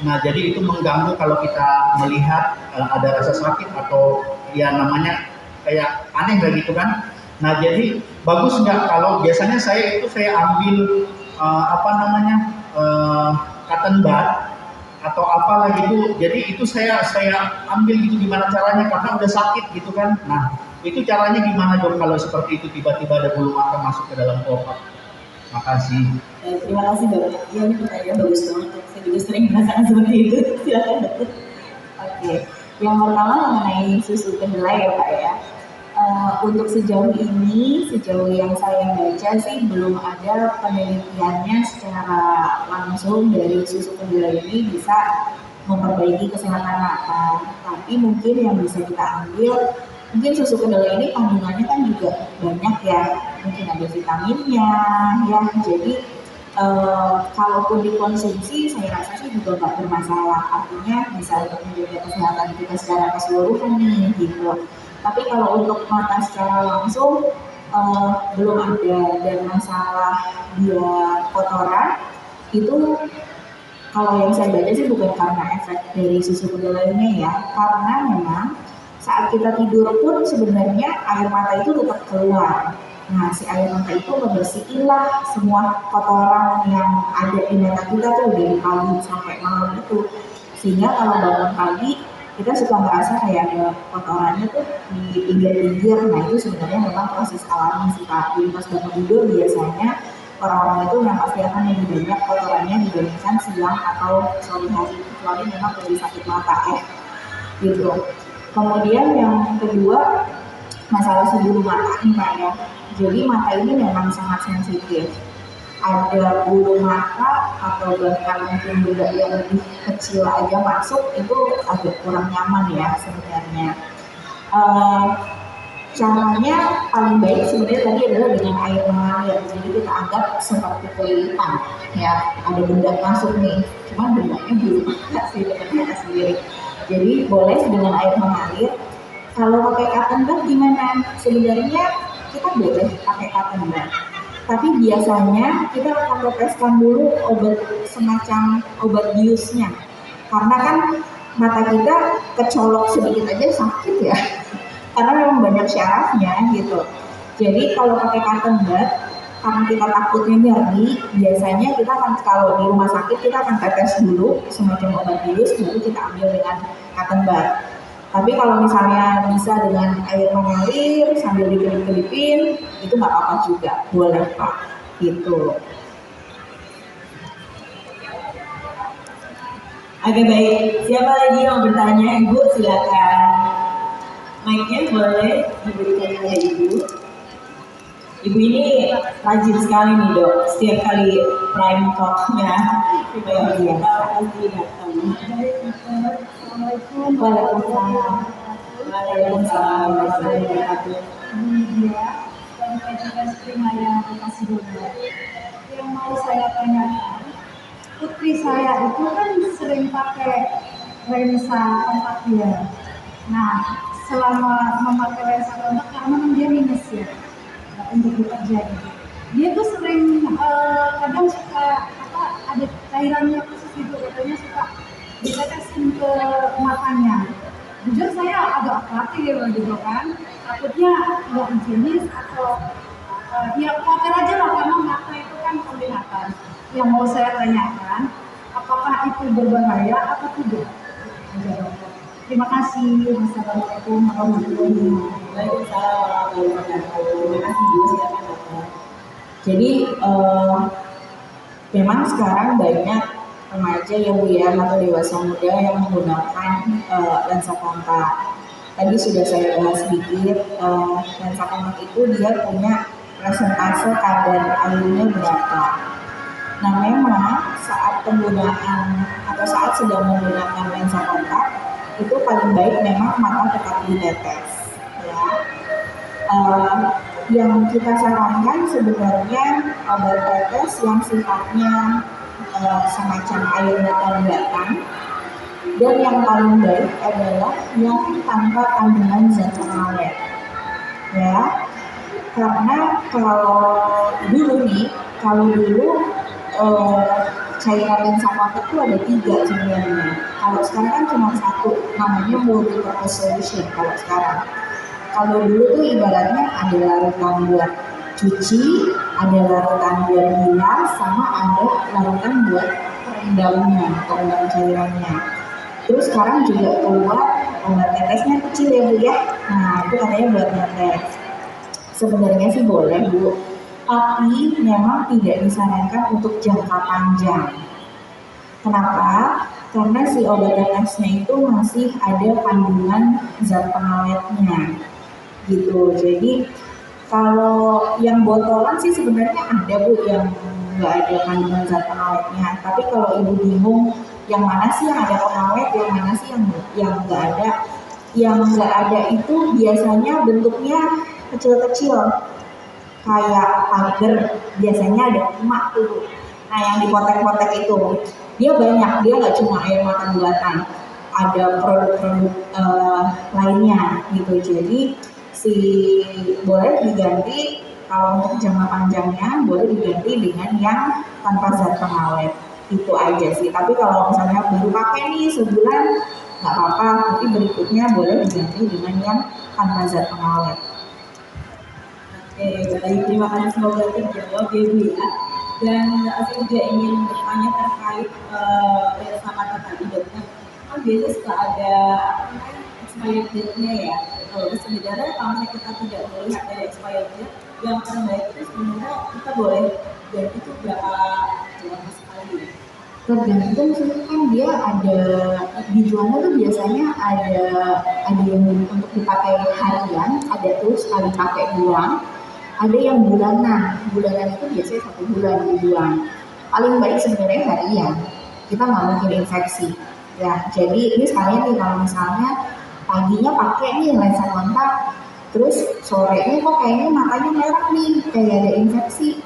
Nah jadi itu mengganggu kalau kita melihat ada rasa sakit atau ya namanya kayak aneh lah gitu kan. Nah jadi bagus nggak kalau biasanya saya ambil cotton bud atau apalah gitu. Jadi itu saya ambil gitu gimana caranya karena udah sakit gitu kan. Nah, itu caranya gimana dong kalau seperti itu tiba-tiba ada bulu mata masuk ke dalam kotak? Makasih. Terima kasih banyak. Ya, ini pertanyaan bagus banget. Saya juga sering merasakan seperti itu. Silakan dokter. Oke, yang pertama mengenai susu kedelai ya Pak ya. Untuk sejauh ini, sejauh yang saya baca sih belum ada penelitiannya secara langsung dari susu kedelai ini bisa memperbaiki kesehatan mata. Tapi mungkin yang bisa kita ambil, mungkin susu kedelai ini kandungannya kan juga banyak ya, mungkin ada vitaminnya ya. Jadi kalaupun dikonsumsi, saya rasa sih juga nggak bermasalah. Artinya bisa untuk menjaga kesehatan kita secara keseluruhan nih gitu. Tapi kalau untuk mata secara langsung belum ada, dan masalah dia kotoran itu kalau yang saya baca sih bukan karena efek dari susu kedelainya ya, karena memang saat kita tidur pun sebenarnya air mata itu tetap keluar. Nah, si air mata itu membersihin lah semua kotoran yang ada di mata kita tuh dari pagi sampai malam itu. Sehingga kalau bangun pagi kita suka merasa kayak ada kotorannya tuh di pinggir-pinggir. Nah, itu sebenarnya memang proses alami sih Pak. Jadi pas bangun tidur biasanya orang-orang itu yang pasti akan lebih banyak kotorannya dibandingkan siang atau sore hari, kecuali memang dari sakit mata ya gitu. Kemudian yang kedua, masalah bulu mata nih Pak ya. Jadi mata ini memang sangat sensitif. Ada bulu mata atau bahkan mungkin juga yang lebih kecil aja masuk itu agak kurang nyaman ya sebenarnya. Caranya paling baik sebenarnya tadi adalah dengan air mengalir. Jadi kita anggap seperti kelilipan ya, ada benda masuk nih, cuman bendanya bulu mata sih ternyata sendiri. Jadi boleh dengan air mengalir. Kalau pakai cotton bud gimana? Sebenarnya kita boleh pakai cotton bud, tapi biasanya kita akan teteskan dulu obat semacam obat biusnya, karena kan mata kita kecolok sedikit aja sakit ya, karena memang banyak syarafnya gitu. Jadi kalau pakai cotton bud, karena kita takutnya nyeri, biasanya kita akan kalau di rumah sakit kita akan tetes dulu semacam obat bius, baru kita ambil dengan cotton bud. Tapi kalau misalnya bisa dengan air mengalir sambil dikelip-kelipin, itu nggak apa-apa juga, boleh Pak, gitu. Oke baik, siapa lagi yang bertanya? Ibu silakan. Mic-nya boleh diberikan kepada Ibu. Ibu ini rajin sekali nih dok, setiap kali prime talk-nya luar biasa pasti datang. Assalamualaikum Waalaikumsalam. Waalaikumsalam warahmatullahi wabarakatuh. Media dan kajian Primaya Bekasi Bogor. Yang mau saya tanyakan, putri saya itu kan sering pakai lensa kontak dia. Nah, selama memakai lensa kontak karena dia minus ya untuk bekerja gitu. Dia tuh sering kadang suka ada cairannya khusus gitu, katanya suka ditetesin ke matanya. Jujur saya agak khawatir gitu kan, takutnya nggak higienis atau ya khawatir aja lah karena mata itu kan penglihatan. Yang mau saya tanyakan, apakah itu berbahaya atau tidak? Terima kasih. Wassalamualaikum warahmatullahi wabarakatuh. Waalaikumsalam warahmatullahi wabarakatuh. Terima kasih Bu, silakan dokter. Jadi memang sekarang banyak remaja ya Bu ya, atau dewasa muda yang menggunakan lensa kontak. Tadi sudah saya bahas sedikit, lensa kontak itu dia punya presentase kadar airnya berapa. Nah memang saat penggunaan atau saat sedang menggunakan lensa kontak itu paling baik memang mata tetap ditetes ya. Yang kita sarankan sebenarnya obat tetes yang sifatnya semacam air buatan, dan yang paling baik adalah yang tanpa kandungan zat pengawet ya, karena kalau dulu cairan lensa kontak itu ada 3 sebenarnya. Kalau sekarang kan cuma 1, namanya multi-purpose solution kalau sekarang. Kalau dulu tuh ibaratnya ada larutan buat cuci, ada larutan buat bilas, sama ada larutan buat daunnya atau daun cairannya. Terus sekarang juga keluar obat tetesnya kecil ya Bu ya. Nah itu katanya buat netes. Sebenarnya sih boleh Bu, tapi memang tidak disarankan untuk jangka panjang. Kenapa? Karena si obat tetesnya itu masih ada kandungan zat pengawetnya gitu. Jadi kalau yang botolan sih sebenarnya ada Bu yang nggak ada kandungan zat pengawetnya. Tapi kalau Ibu bingung yang mana sih yang ada pengawet, yang mana sih yang nggak ada, yang nggak ada itu biasanya bentuknya kecil-kecil kayak pagar, biasanya ada emak tuh. Nah yang di potek-potek itu dia banyak, dia nggak cuma air mata buatan, ada produk-produk lainnya gitu. Jadi si boleh diganti kalau untuk jangka panjangnya boleh diganti dengan yang tanpa zat pengawet, itu aja sih. Tapi kalau misalnya baru pakai nih sebulan nggak apa-apa, tapi berikutnya boleh diganti dengan yang tanpa zat pengawet. Oke, baik, terima kasih, semoga terjawab ya Bu ya. Dan saya juga ingin bertanya terkait sama tadi dokter, kan biasanya suka ada expired date-nya ya. Sebenarnya kalau kita tidak melihat dari expired date, yang terbaik itu sebenarnya kita boleh ganti itu berapa sekali ya? Tergantung sih, kan dia ada dijualnya tuh biasanya ada yang untuk dipakai harian, ada tuh sekali pakai doang, ada yang bulanan itu biasanya 1 bulan dijual. Paling baik sebenarnya harian, kita nggak mungkin infeksi ya. Jadi ini sekalian nih, kalau misalnya paginya pakai nih lensa kontak, terus sorenya kok kayaknya matanya merah nih, kayak ada infeksi,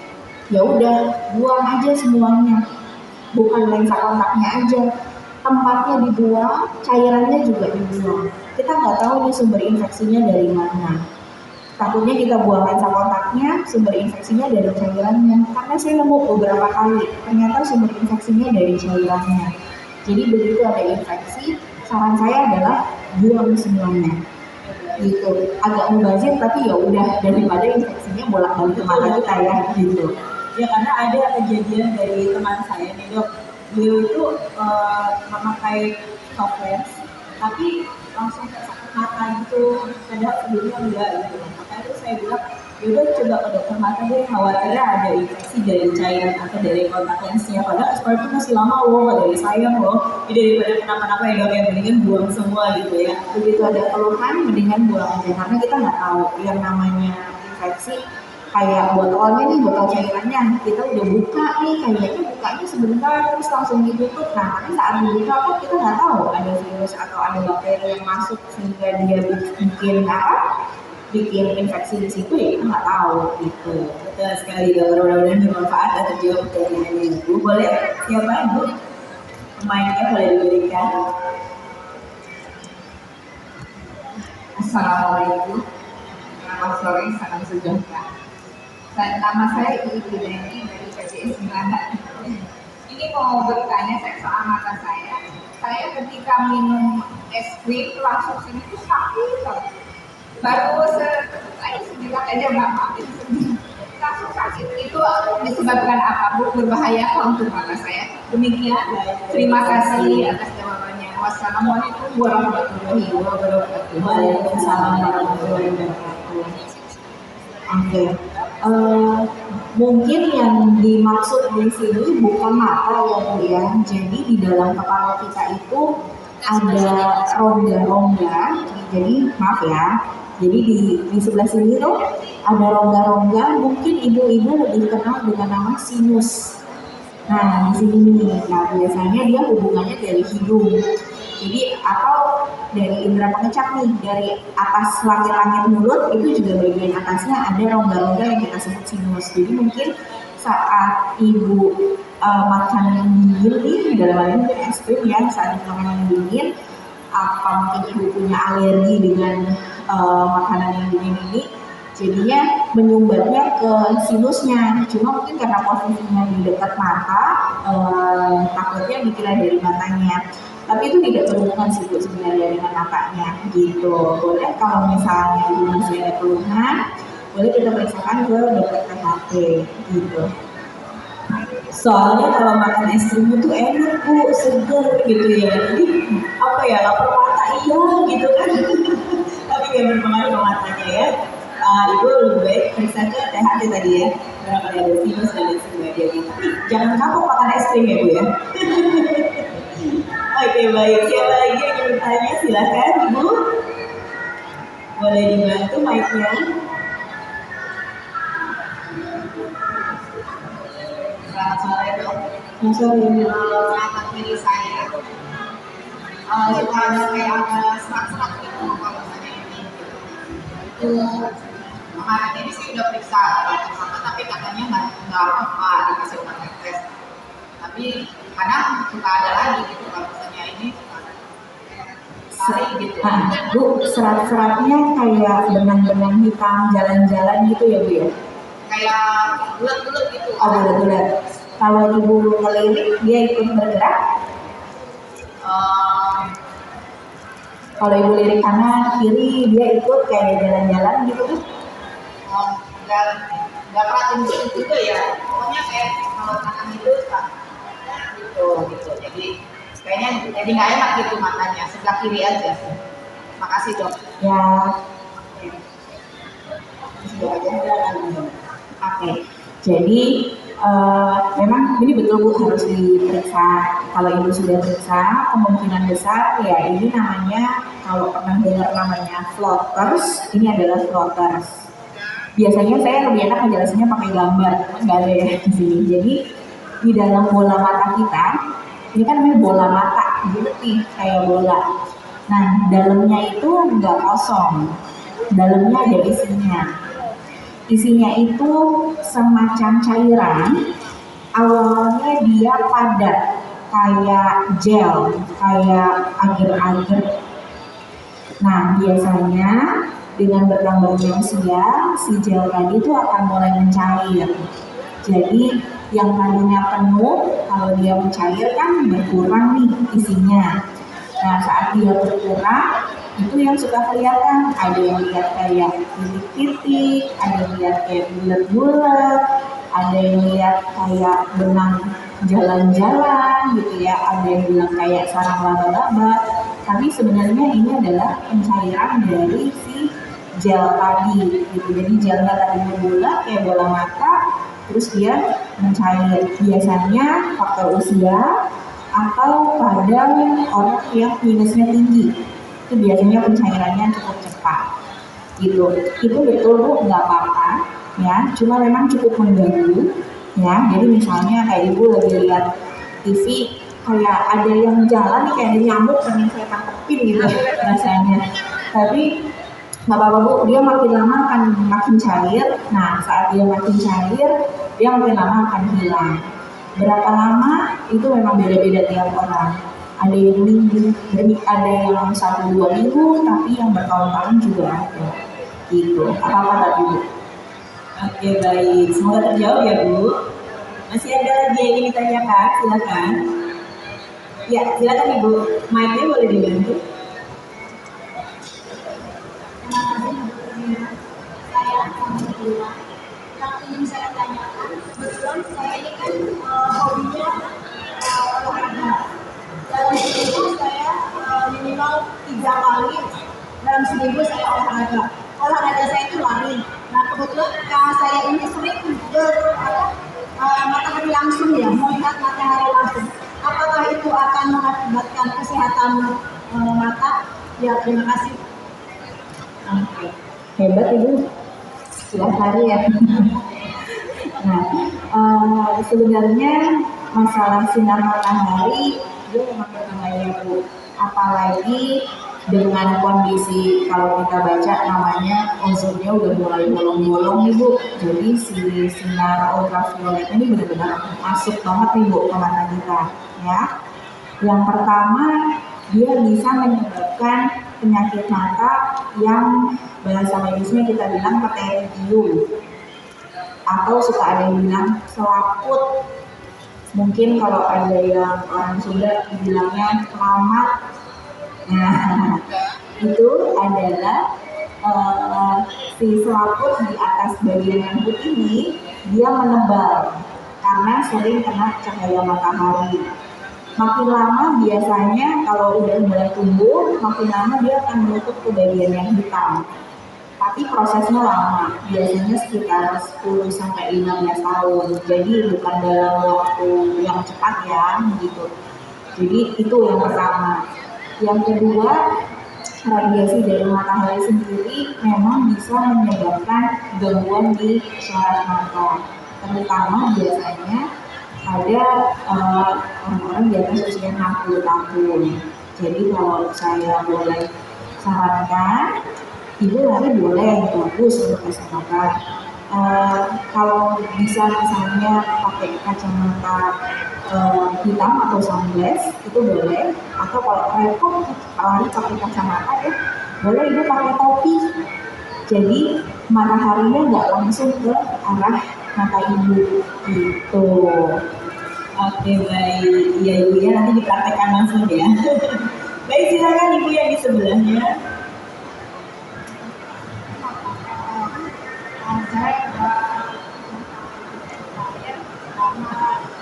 ya udah buang aja semuanya. Bukan lensa kontaknya aja, tempatnya dibuang, cairannya juga dibuang. Kita nggak tahu nih sumber infeksinya dari mana. Takutnya kita buang lensa kontaknya, sumber infeksinya dari cairannya. Karena saya nemu beberapa kali, ternyata sumber infeksinya dari cairannya. Jadi begitu ada infeksi, saran saya adalah buang semuanya. Gitu. Agak mubazir tapi ya udah, daripada infeksinya bolak-balik ke mata kita ya gitu. Ya karena ada kejadian dari teman saya nih dok, beliau itu memakai soft lens, tapi langsung kayak sakit mata gitu, padahal sebelumnya enggak gitu. Makanya itu saya bilang, yaudah coba ke dokter mata deh, khawatirnya ada infeksi dari cairan atau dari kontak lensnya, padahal seperti itu masih lama loh, nggak dari sayang loh. Jadi daripada kenapa-napa ya dok, yang mendingan buang semua gitu ya. Begitu ada keluhan mendingan buang aja, karena kita nggak tahu yang namanya infeksi. Kayak botolnya nih, botol cairannya kita udah buka nih, kayaknya bukanya sebentar terus langsung ditutup. Nah nanti saat dibuka kok kita nggak tahu ada virus atau ada bakteri yang masuk sehingga dia bikin infeksi di situ, ya kita nggak tahu gitu. Betul sekali dok, mudah-mudahan bermanfaat dan terjawab pertanyaannya Ibu. Boleh siapa Ibu? Pemainnya boleh diberikan. Assalamualaikum. Selamat sore, salam sejahtera. Nama saya Ibu Deni dari KJS Belanda. Ini mau bertanya soal mata saya. Saya ketika minum es krim langsung sini tuh sakit. Baru sejenak aja Bapak langsung sakit. Itu disebabkan apa Bu? Berbahaya untuk mata saya? Demikian. Terima kasih atas jawabannya. Wassalamualaikum warahmatullahi wabarakatuh. Waalaikumsalam warahmatullahi wabarakatuh. Oke. Mungkin yang dimaksud di sini bukan mata ya Bu ya. Jadi di dalam kepala kita itu ada rongga-rongga. Jadi maaf ya. Jadi di sebelah sini tuh ada rongga-rongga. Mungkin ibu-ibu lebih kenal dengan nama sinus. Nah di sini. Nah biasanya dia hubungannya dari hidung. Jadi atau dari indera pengecap nih, dari atas langit-langit mulut itu juga bagian atasnya ada rongga-rongga yang kita sebut sinus. Jadi mungkin saat ibu makan yang dingin nih, dalam hal ini mungkin es krim ya, saat makan yang dingin, apa mungkin ibu punya alergi dengan makanan yang dingin ini, jadinya menyumbatnya ke sinusnya. Cuma mungkin karena posisinya di dekat mata, takutnya dikira dari matanya. Tapi itu tidak berhubungan sih Bu sebenarnya dengan matanya gitu. Boleh kalau misalnya ibu masih ada keluhan, boleh kita periksakan ke dokter THT gitu. Soalnya kalau makan es krim itu enak bu, seger gitu ya. Jadi apa ya, lapar mata iya gitu kan. Tapi gak berpengaruh ke matanya ya. Ibu lebih baik periksa ke THT tadi ya. Barangkali ada sinus dan lain sebagainya. Tapi jangan kapok makan es krim ya bu ya. Oke baik, siapa lagi yang ingin bertanya silahkan ibu. Boleh dibantu mic-nya. Selamat sore dok. Maksudnya Anak diri saya suka ada kayak ada serat-serat gitu kalau misalnya ini. Itu kemarin ini sih udah periksa sama tapi katanya nggak apa-apa dikasih obat tes. Tapi kadang suka ada lagi gitu kalau misalnya ini sari gitu. Bu, serat-seratnya kayak benang-benang hitam jalan-jalan gitu ya Bu ya? Kayak bulat-bulat gitu. Oh bulat-bulat. Kalau ibu ngelirik dia ikut bergerak. Kalau ibu lirik kanan kiri dia ikut kayak jalan-jalan gitu kan? Nggak perhatiin juga ya. Pokoknya kayak kalau makan itu gitu. Jadi kayaknya jadi nggak enak gitu makannya. Sebelah kiri aja. Makasih dok. Ya, sudah aja. oke. Jadi memang ini betul Bu harus diperiksa. Kalau ibu sudah periksa, kemungkinan besar ya ini namanya kalau pernah dengar namanya floaters, ini adalah floaters. Biasanya saya lebih enak menjelaskannya pakai gambar, nggak ada ya di sini. Jadi di dalam bola mata kita, ini kan namanya bola mata, bulat nih kayak bola. Nah dalamnya itu nggak kosong, dalamnya ada isinya. Isinya itu semacam cairan, awalnya dia padat, kayak gel, kayak agar-agar. Nah biasanya dengan bertambahnya usia, si gel tadi itu akan mulai mencair. Jadi yang tadinya penuh, kalau dia mencair kan berkurang nih isinya. Nah saat dia berkurang, itu yang suka kelihatan, ada yang lihat kayak titik-titik, ada yang lihat kayak bulat-bulat, ada yang lihat kayak benang jalan-jalan gitu ya, ada yang bilang kayak sarang laba-laba. Tapi sebenarnya ini adalah pencairan dari si gel tadi gitu. Jadi gelnya tadinya bulat kayak bola mata, terus dia mencair. Biasanya faktor usia atau pada orang yang minusnya tinggi itu biasanya pencairannya cukup cepat gitu. Itu betul Bu, nggak apa-apa ya, cuma memang cukup mengganggu ya. Jadi misalnya kayak ibu lagi lihat TV kayak ada yang jalan nih, kayak ada nyamuk pengen saya tangkepin gitu rasanya, tapi nggak apa-apa Bu, dia makin lama akan makin cair. Nah saat dia makin cair, dia makin lama akan hilang. Berapa lama itu memang beda-beda tiap orang. Ada yang minggu, ada yang 1-2 minggu, tapi yang bertahun-tahun juga ada. Gitu. Apa-apa tadi Bu? Oke baik, semoga terjawab ya Bu. Masih ada lagi yang ingin ditanyakan, silakan. Ya silakan Ibu, mic-nya boleh dibantu. Yang ingin saya tanyakan, kebetulan saya ini kan hobinya olahraga. Dalam seminggu saya minimal 3 kali dalam seminggu saya olahraga. Olahraga saya itu lari. Nah kebetulan saya ini sering matahari langsung ya, melihat matahari langsung. Apakah itu akan mengakibatkan kesehatan mata? Ya terima kasih. Oke. Hebat Ibu. Sudah hari ya. Nah, sebenarnya masalah sinar matahari itu memang berbahaya Bu. Apalagi dengan kondisi kalau kita baca namanya ozonnya udah mulai bolong-bolong nih Bu. Jadi si sinar ultraviolet ini benar-benar masuk banget nih Bu ke mata kita ya. Yang pertama dia bisa menyebabkan penyakit mata yang bahasa medisnya kita bilang pterygium, atau suka ada yang bilang selaput. Mungkin kalau ada yang orang Sunda bilangnya kelamat. Nah, itu adalah si selaput di atas bagian yang putih ini dia menebal karena sering kena cahaya matahari. Makin lama biasanya kalau udah mulai tumbuh, makin lama dia akan menutup ke bagian yang hitam. Tapi prosesnya lama, biasanya sekitar 10 sampai 15 tahun. Jadi bukan dalam waktu yang cepat ya, gitu. Jadi itu yang pertama. Yang kedua, radiasi dari matahari sendiri memang bisa menyebabkan gangguan di syaraf mata. Terutama biasanya ada orang-orang di atas usia 60 tahun. Jadi kalau saya boleh sarankan, ibu lari boleh, bagus untuk kesehatan. Kalau bisa misalnya pakai kacamata hitam atau sunglass itu boleh. Atau kalau repot lari pakai kacamata ya, boleh ibu pakai topi. Jadi mataharinya nggak langsung ke arah mata ibu gitu. Oke, baik. Iya ibu ya, nanti dipraktekkan langsung ya. Baik, silakan ibu yang di sebelahnya.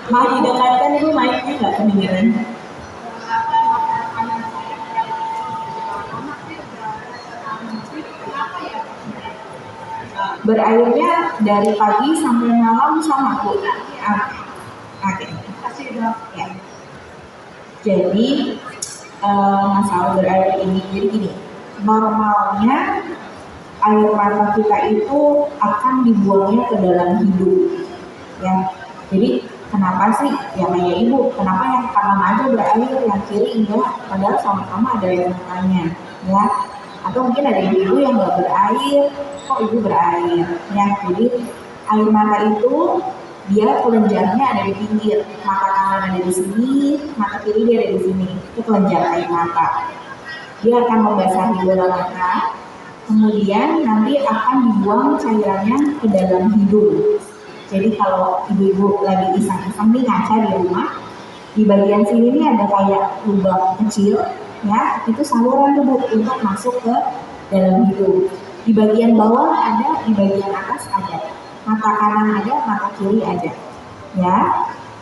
Maaf didekatkan ibu, mic-nya nggak kedengeran. Berairnya dari pagi sampai malam sama Bu. Oke. Ya. Jadi masalah berair ini jadi gini, normalnya air mata kita itu akan dibuangnya ke dalam hidung, ya. Jadi kenapa sih? Ya kayak ibu, kenapa yang kanan aja berair, yang kiri enggak? Padahal sama-sama ada air matanya, ya. Atau mungkin ada ibu yang nggak berair, kok ibu berair, ya. Jadi air mata itu dia kelenjarnya ada di pinggir, mata kanan ada di sini, mata kiri dia ada di sini. Itu kelenjar air mata. Dia akan membasahi bola mata, kemudian nanti akan dibuang cairannya ke dalam hidung. Jadi kalau ibu-ibu lagi iseng-iseng nih ngaca di rumah, di bagian sini nih ada kayak lubang kecil, ya, itu saluran tubuh untuk masuk ke dalam hidung. Di bagian bawah ada, di bagian atas ada. Mata kanan ada, mata kiri ada, ya.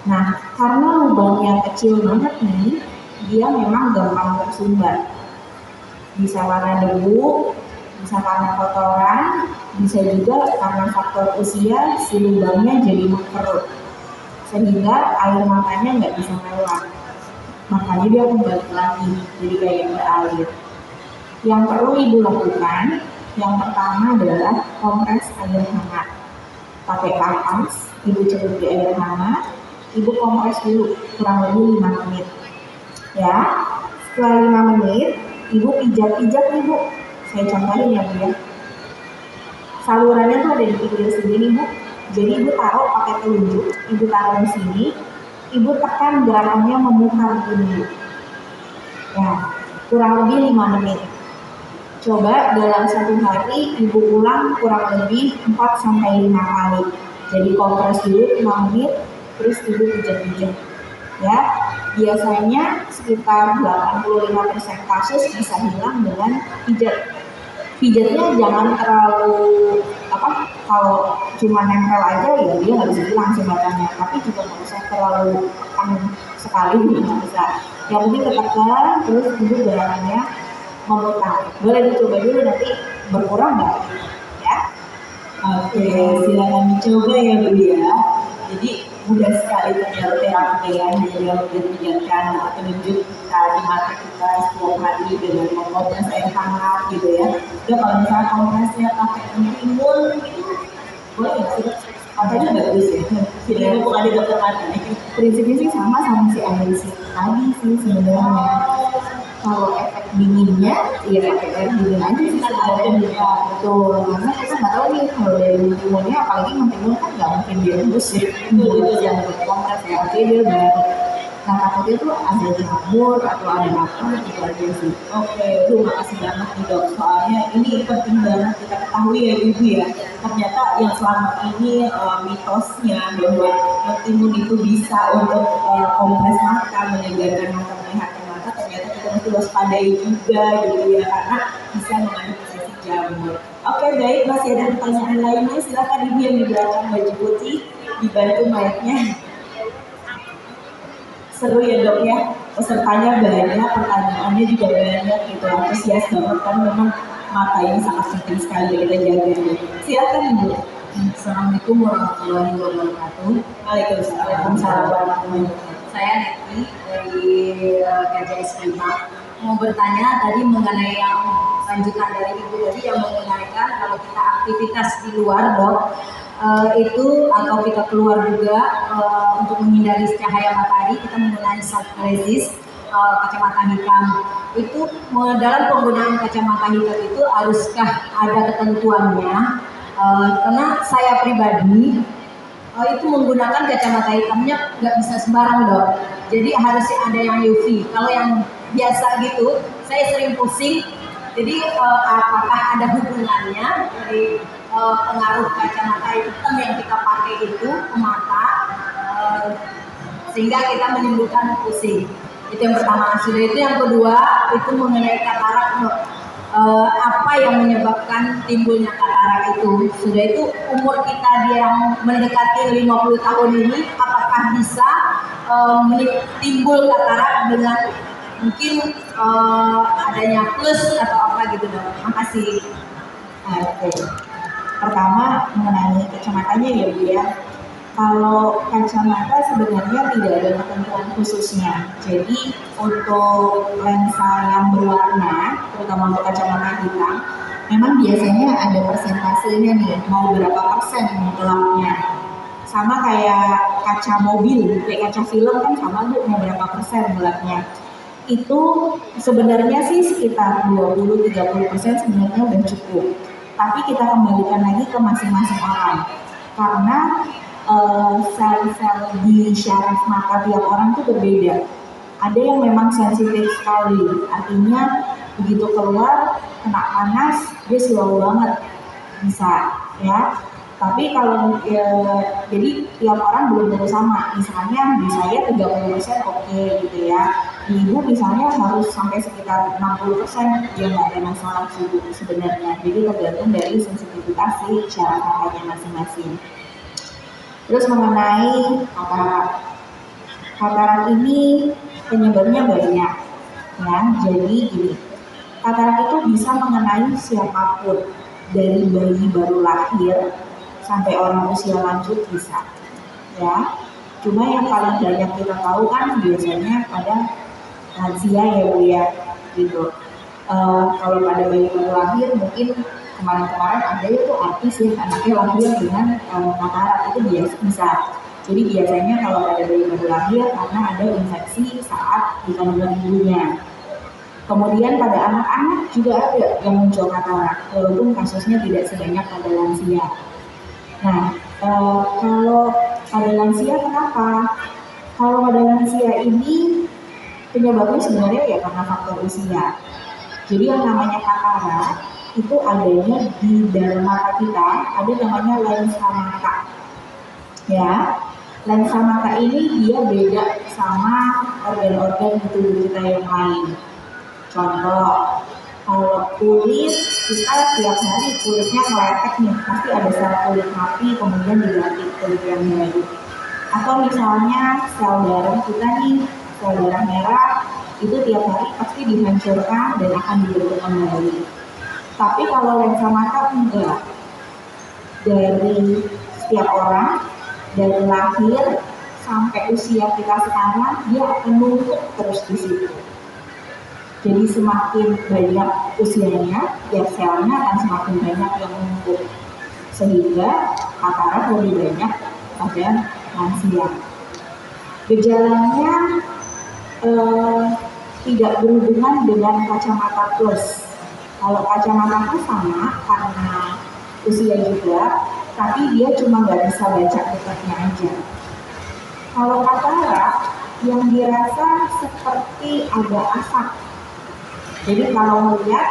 Nah, karena lubangnya kecil banget nih, dia memang gampang tersumbat. Bisa karena debu, bisa karena kotoran, bisa juga karena faktor usia si lubangnya jadi mengkerut, sehingga air matanya nggak bisa lewat. Makanya dia kembali lagi, jadi kayak berair. Yang perlu ibu lakukan, yang pertama adalah kompres air hangat. Pakai kapas, ibu celup di air hangat, ibu kompres dulu kurang lebih 5 menit. Ya, setelah 5 menit, ibu pijat-pijat nih bu. Saya contohin ya bu ya. Salurannya tuh ada di pinggir sini bu. Jadi ibu taruh pakai telunjuk, ibu taruh di sini, ibu tekan gerakannya memutar dulu. Ya, kurang lebih 5 menit. Coba dalam satu hari ibu ulang kurang lebih 4-5 kali. Jadi kompres dulu 5 menit, terus ibu pijat-pijat. Ya, biasanya sekitar 85% kasus bisa hilang dengan pijat. Pijatnya jangan terlalu kalau cuma nempel aja ya dia nggak bisa hilang sebatangnya. Tapi juga nggak usah terlalu tekan sekali, nggak bisa. Yang penting ketekan, terus ibu gerakannya memutar. Boleh dicoba dulu nanti berkurang nggak? Ya. Oke, silakan dicoba ya Bu ya. Jadi mudah sekali ternyata terapi ya, hanya dengan menjadikan penunjuk kita di mata kita setiap hari dengan kompres air hangat gitu ya. Udah kalau misalnya kompresnya pakai timun gitu, boleh nggak sih? Katanya bagus ya. Jadi aku bukan di dokter mata nih. Prinsipnya sih sama si air tadi sih sebenarnya. Kalau efek dinginnya, ya pakai air dingin aja sih sebenarnya. Ya, betul. Karena kita nggak tahu nih kalau dari timunnya, apalagi mentimun kan nggak mungkin direbus ya. Itu yang berkompres ya, oke dia udah. Nah takutnya tuh ada jamur atau ada apa gitu aja sih. Oke, terima kasih banget nih dok. Soalnya ini penting banget kita ketahui ya ibu ya. Ternyata yang selama ini mitosnya bahwa timun itu bisa untuk kompres mata, menyegarkan mata, menyehatkan mata, ternyata kita mesti waspadai juga gitu ya karena bisa mengandung infeksi jamur. Oke baik, masih ada pertanyaan lainnya, silakan ibu yang di belakang baju putih dibantu mic-nya. Seru ya dok ya, pesertanya banyak, pertanyaannya juga banyak gitu, antusias banget kan, memang mata ini sangat penting sekali kita jaga gitu. Silakan Ibu. Assalamualaikum warahmatullahi wabarakatuh. Waalaikumsalam warahmatullahi wabarakatuh. Saya Neti dari KJS Prima. Mau bertanya tadi mengenai yang lanjutan dari Ibu tadi yang mengenaikan kalau kita aktivitas di luar dok, itu atau kita keluar juga untuk menghindari cahaya matahari kita menggunakan sunresist kacamata hitam. Itu dalam penggunaan kacamata hitam itu haruskah ada ketentuannya? Karena saya pribadi itu menggunakan kacamata hitamnya nggak bisa sembarang dok. Jadi harus ada yang UV. Kalau yang biasa gitu, saya sering pusing. Jadi apakah ada hubungannya dari pengaruh kacamata hitam yang kita pakai itu ke mata sehingga kita menimbulkan pusing? Itu yang pertama. Sudah itu yang kedua itu mengenai katarak dok. Apa yang menyebabkan timbulnya katarak itu? Sudah itu umur kita yang mendekati 50 tahun ini apakah bisa timbul katarak dengan mungkin adanya plus atau apa gitu dok? Makasih. Oke. Pertama mengenai kacamatanya ya Bu ya. Kalau kacamata sebenarnya tidak ada ketentuan khususnya. Jadi untuk lensa yang berwarna, terutama untuk kacamata hitam, memang biasanya ada persentasenya nih, mau berapa persen gelapnya. Sama kayak kaca mobil, kayak kaca film kan sama Bu, mau berapa persen gelapnya. Itu sebenarnya sih sekitar 20-30% sebenarnya udah cukup. Tapi kita kembalikan lagi ke masing-masing orang. Karena sel-sel di syaraf mata tiap orang tuh berbeda. Ada yang memang sensitif sekali, artinya begitu keluar kena panas dia slow banget bisa ya. Tapi kalau jadi tiap orang belum tentu sama. Misalnya di saya 30% oke gitu ya. Di Ibu misalnya harus sampai sekitar 60% dia nggak ada masalah sebenarnya. Jadi tergantung dari sensitivitas si syaraf matanya masing-masing. Terus mengenai katarak, katarak ini penyebabnya banyak, ya. Jadi gini, katarak itu bisa mengenai siapapun, dari bayi baru lahir sampai orang usia lanjut bisa, ya. Cuma yang paling banyak kita tahu kan biasanya pada lansia ya Bu ya, gitu. Kalau pada bayi baru lahir mungkin kemarin-kemarin ada itu artis ya anaknya lahir dengan katarak itu biasa bisa. Jadi biasanya kalau pada bayi baru lahir karena ada infeksi saat di kandungan ibunya. Kemudian pada anak-anak juga ada yang muncul katarak, walaupun kasusnya tidak sebanyak pada lansia. Nah, kalau pada lansia kenapa? Kalau pada lansia ini penyebabnya sebenarnya ya karena faktor usia. Jadi yang namanya katarak itu adanya di dalam mata kita, ada namanya lensa mata. Ya, lensa mata ini dia beda sama organ-organ di tubuh kita yang lain. Contoh, kalau kulit kita tiap hari kulitnya meletek nih, pasti ada sel kulit mati kemudian diganti kulit yang baru. Atau misalnya sel darah kita nih, sel darah merah itu tiap hari pasti dihancurkan dan akan dibentuk kembali. Tapi kalau lensa mata enggak. Dari setiap orang, dari lahir sampai usia kita sekarang, dia akan numpuk terus di situ. Jadi semakin banyak usianya, ya selnya akan semakin banyak yang numpuk. Sehingga katarak lebih banyak pada lansia. Gejalanya tidak berhubungan dengan kacamata plus. Kalau kacamata itu sama karena usia juga, tapi dia cuma nggak bisa baca dekatnya aja. Kalau katarak yang dirasa seperti ada asap. Jadi kalau melihat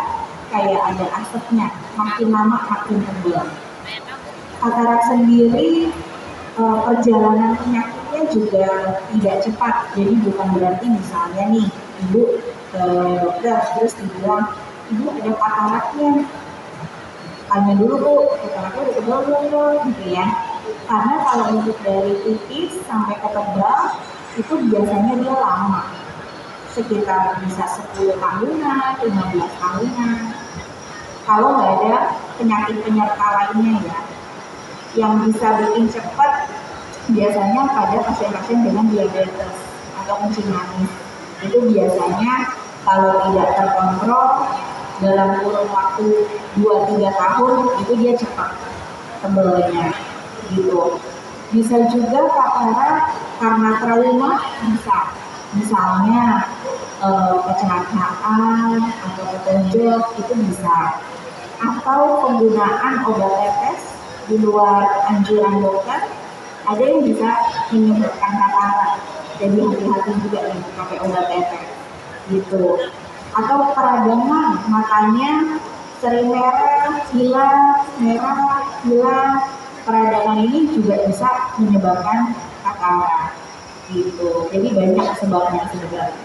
kayak ada asapnya, makin lama makin tebal. Katarak sendiri perjalanan penyakitnya juga tidak cepat. Jadi bukan berarti misalnya nih ibu ke dokter terus dibilang ibu ada kataraknya, tanya dulu Bu, kataraknya udah tebal belum gitu ya. Karena kalau untuk dari tipis sampai ke tebal itu biasanya dia lama, sekitar bisa 10 tahunan, 15 tahunan. Kalau nggak ada penyakit penyerta lainnya ya, yang bisa bikin cepat biasanya pada pasien-pasien dengan diabetes atau kencing manis. Itu biasanya kalau tidak terkontrol dalam kurun waktu 2-3 tahun itu dia cepat tebelnya gitu. Bisa juga karena trauma, misalnya kecelakaan atau ketonjok itu bisa, atau penggunaan obat tetes di luar anjuran dokter ada yang bisa menyebabkan katarak. Jadi hati-hati juga nih pakai obat tetes gitu. Atau peradangan matanya sering merah, hilang, peradangan ini juga bisa menyebabkan katarak gitu. Jadi banyak sebabnya sebenarnya.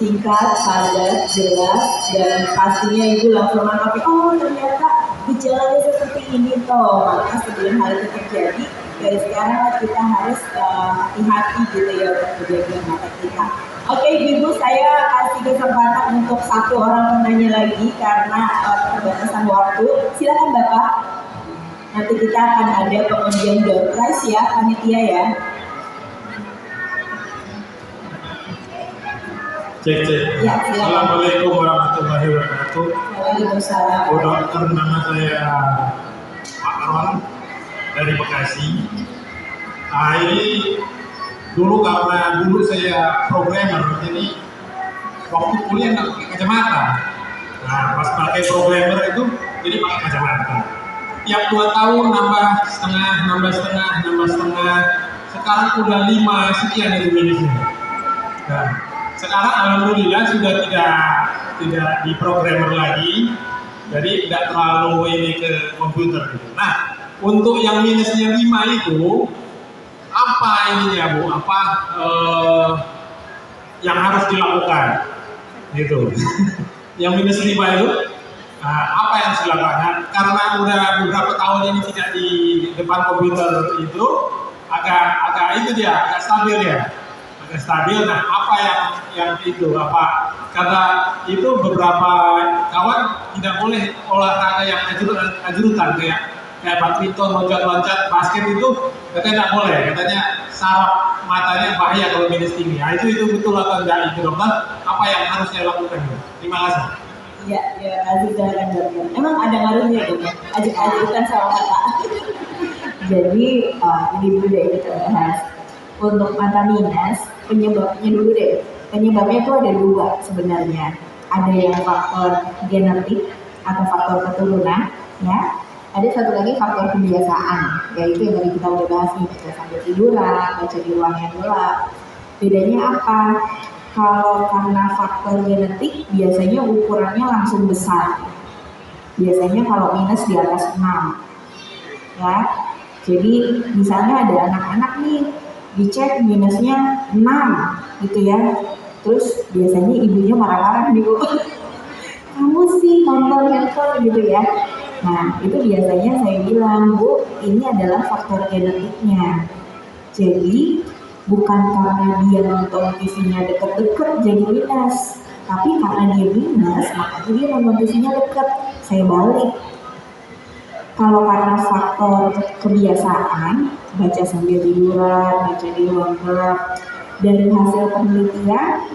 Singkat, padat, jelas, dan pastinya ibu langsung menangkap, oh ternyata gejalanya seperti ini toh. Maka sebelum hal itu terjadi, dari sekarang kita harus hati-hati gitu ya untuk menjaga mata kita. Oke ibu, saya kasih kesempatan untuk satu orang penanya lagi karena keterbatasan waktu. Silakan Bapak. Nanti kita akan ada pengundian door prize ya, panitia ya. Cek. Ya, silakan. Assalamualaikum warahmatullahi wabarakatuh. Waalaikumsalam. Bu dokter, nama saya Pak Arwan dari Bekasi. Ini karena dulu saya programmer, jadi waktu kuliah nggak pakai kacamata. Nah, pas pakai programmer itu jadi pakai kacamata. Tiap 2 tahun nambah setengah. Sekarang udah 5 sekian itu minusnya. Nah, sekarang alhamdulillah sudah tidak di programmer lagi, jadi tidak terlalu ini ke komputer. Nah, untuk yang minusnya 5 itu apa ininya Bu? Yang harus dilakukan? Gitu. Yang minus 5 itu apa yang harus dilakukan? Karena udah beberapa tahun ini tidak di depan komputer itu agak stabil ya. Stabil. Nah, apa yang itu? Kata itu beberapa kawan tidak boleh olahraga yang ajrutan kayak badminton, loncat-loncat, basket itu katanya tidak boleh. Katanya saraf matanya bahaya kalau minus tinggi. Nah, itu betul atau enggak itu dokter? Apa yang harus saya lakukan? Terima kasih. Iya, silakan dokter. Emang ada ngaruhnya dokter? Ajak-ajakan sama mata. Jadi ini dulu deh kita bahas. Untuk mata minus, penyebabnya dulu deh. Penyebabnya itu ada 2 sebenarnya. Ada yang faktor genetik atau faktor keturunan, ya. Ada satu lagi faktor kebiasaan, yaitu yang tadi kita udah bahas nih, baca sambil tiduran, baca di ruang yang gelap. Bedanya apa? Kalau karena faktor genetik, biasanya ukurannya langsung besar. Biasanya kalau minus di atas 6, ya. Jadi misalnya ada anak-anak nih, dicek minusnya 6 gitu ya, terus biasanya ibunya marah-marah nih Bu, kamu sih nonton handphone gitu ya. Nah itu biasanya saya bilang, Bu, ini adalah faktor genetiknya. Jadi bukan karena dia nonton TV-nya deket-deket jadi minus, tapi karena dia minus makanya dia nonton TV-nya deket. Saya balik, kalau karena faktor kebiasaan, baca sambil tiduran, baca di ruang gelap, dari hasil penelitian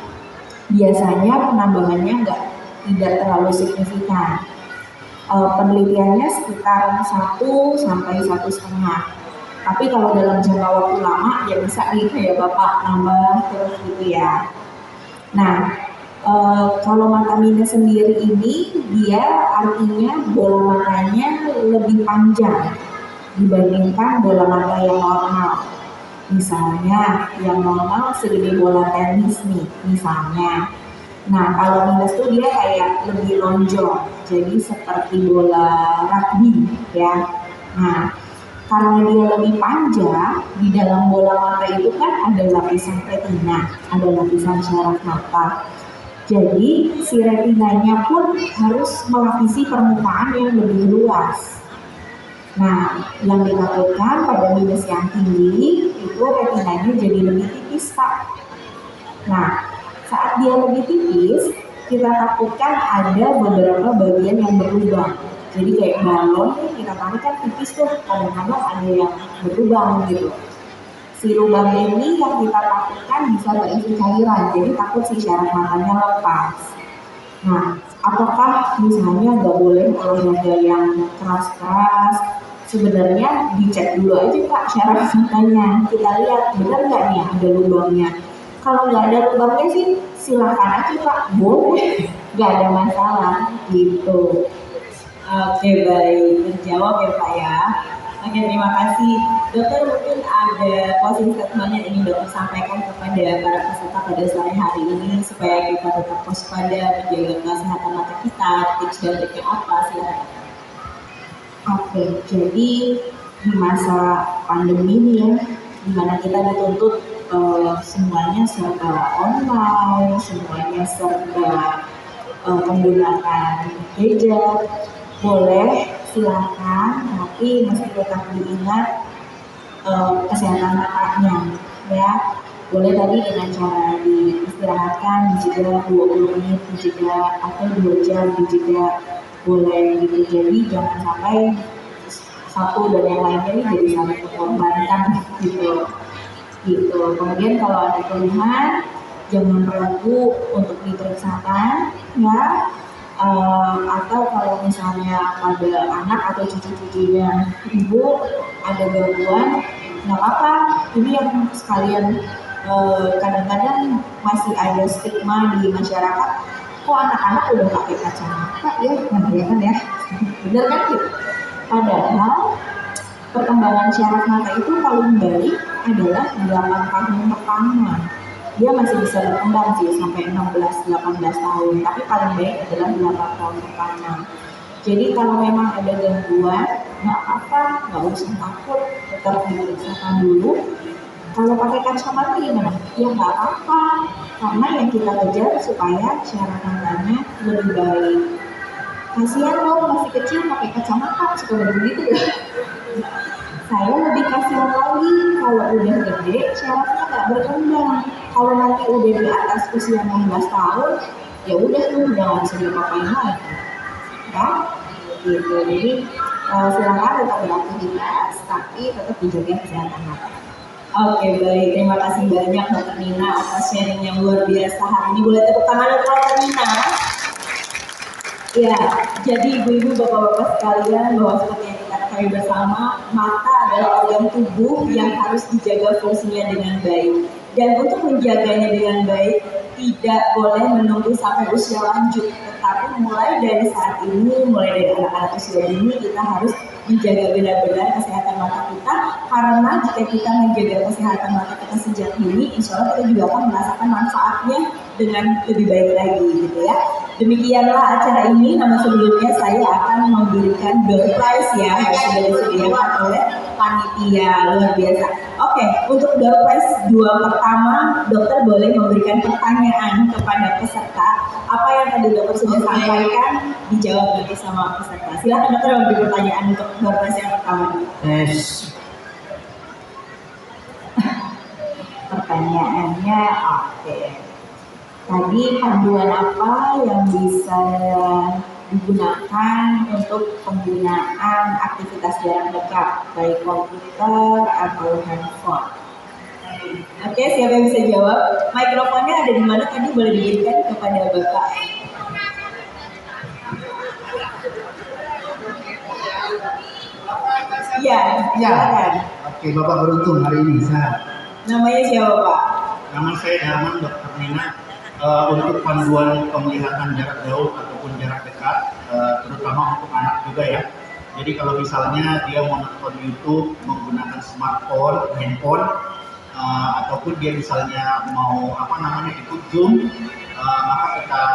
biasanya penambahannya tidak terlalu signifikan. Penelitiannya sekitar 1 sampai 1,5. Tapi kalau dalam jangka waktu lama ya bisa nih kayak Bapak nambah terus gitu ya. Nah, kalau mata minus sendiri ini dia artinya bola matanya lebih panjang dibandingkan bola mata yang normal. Misalnya yang normal segede bola tenis nih misalnya. Nah kalau minus tuh dia kayak lebih lonjong, jadi seperti bola rugby ya. Nah karena dia lebih panjang, di dalam bola mata itu kan ada lapisan retina, ada lapisan syaraf mata. Jadi si retinanya pun harus melapisi permukaan yang lebih luas. Nah, yang dilakukan pada minus yang tinggi itu retinanya jadi lebih tipis, Pak. Nah, saat dia lebih tipis, kita takutkan ada beberapa bagian yang berlubang. Jadi kayak balon nih, kita tarik kan tipis tuh, kadang-kadang ada yang berlubang gitu. Si lubang ini yang kita takutkan bisa berisi cairan, jadi takut si syaraf matanya lepas. Nah, apakah misalnya nggak boleh olahraga yang keras-keras? Sebenarnya dicek dulu aja Pak syaraf matanya. Kita lihat benar nggak nih ada lubangnya. Kalau nggak ada lubangnya sih silakan aja Pak, boleh, nggak ada masalah gitu. Oke, baik, terjawab ya Pak ya. Oke, terima kasih. Dokter, mungkin ada closing statement yang ingin dokter sampaikan kepada para peserta pada sore hari ini supaya kita tetap waspada menjaga kesehatan mata kita, tips dan triknya apa, silakan. Oke, jadi di masa pandemi ini ya, di mana kita dituntut semuanya serba online, semuanya serba menggunakan gadget, boleh silakan, tapi mesti tetap diingat kesehatan matanya ya. Boleh tadi dengan cara diistirahatkan, dijeda 20 menit dijeda atau 2 jam dijeda, boleh gitu. Jadi jangan sampai satu dan yang lainnya ini jadi saling mengorbankan gitu. Kemudian kalau ada keluhan jangan ragu untuk diperiksakan ya. Atau kalau misalnya pada anak atau cucu-cucunya ibu ada gangguan, nggak apa-apa. Ini yang sekalian kadang-kadang masih ada stigma di masyarakat, kok anak-anak udah pakai kacamata ya, nah ya kan ya, bener kan gitu. Padahal perkembangan syaraf mata itu paling baik adalah 8 tahun pertama. Dia masih bisa berkembang sih sampai 16-18 tahun, tapi paling baik adalah 8 tahun pertama. Jadi kalau memang ada gangguan, nggak apa-apa, nggak usah takut, tetap diperiksakan dulu. Kalau pakai kacamata gimana? Ya nggak apa-apa, karena yang kita kejar supaya syaraf matanya lebih baik. Kasihan dong masih kecil pakai kacamata, suka begitu ya. Saya lebih kasihan lagi kalau udah gede syarafnya nggak berkembang. Kalau nanti udah di atas usia 16 tahun, ya udah tuh udah nggak bisa dipapain lagi, ya gitu. Jadi silakan tetap beraktivitas, tapi tetap dijaga kesehatan mata. Oke, baik, terima kasih banyak Dokter Nina atas sharing yang luar biasa hari ini. Boleh tepuk tangan untuk Dokter Nina. Ya, jadi ibu-ibu, bapak-bapak sekalian, bahwa seperti yang kita ketahui bersama, mata adalah organ tubuh yang harus dijaga fungsinya dengan baik. Dan untuk menjaganya dengan baik, tidak boleh menunggu sampai usia lanjut. Tetapi mulai dari saat ini, mulai dari anak-anak usia dini, kita harus menjaga benar-benar kesehatan mata kita. Karena jika kita menjaga kesehatan mata kita sejak dini, insya Allah kita juga akan merasakan manfaatnya dengan lebih baik lagi gitu ya. Demikianlah acara ini. Namun sebelumnya saya akan memberikan door prize ya, yang sudah disediakan oleh panitia, luar biasa. Oke, untuk door prize 2 pertama, dokter boleh memberikan pertanyaan kepada peserta. Apa yang tadi dokter sudah sampaikan dijawab nanti sama peserta. Silakan dokter memberi pertanyaan untuk door prize yang pertama. Pertanyaannya, oke. Tadi panduan apa yang bisa digunakan untuk penggunaan aktivitas jarak dekat, baik komputer atau handphone? Oke, siapa yang bisa jawab? Mikrofonnya ada di mana tadi, boleh diberikan kepada Bapak. Ya, silakan. Oke, Bapak beruntung hari ini. Namanya siapa Pak? Nama saya Darman, Dokter Nina. Untuk panduan penglihatan jarak jauh ataupun jarak dekat, terutama untuk anak juga ya. Jadi kalau misalnya dia mau nonton YouTube menggunakan smartphone, handphone, ataupun dia misalnya mau ikut Zoom, maka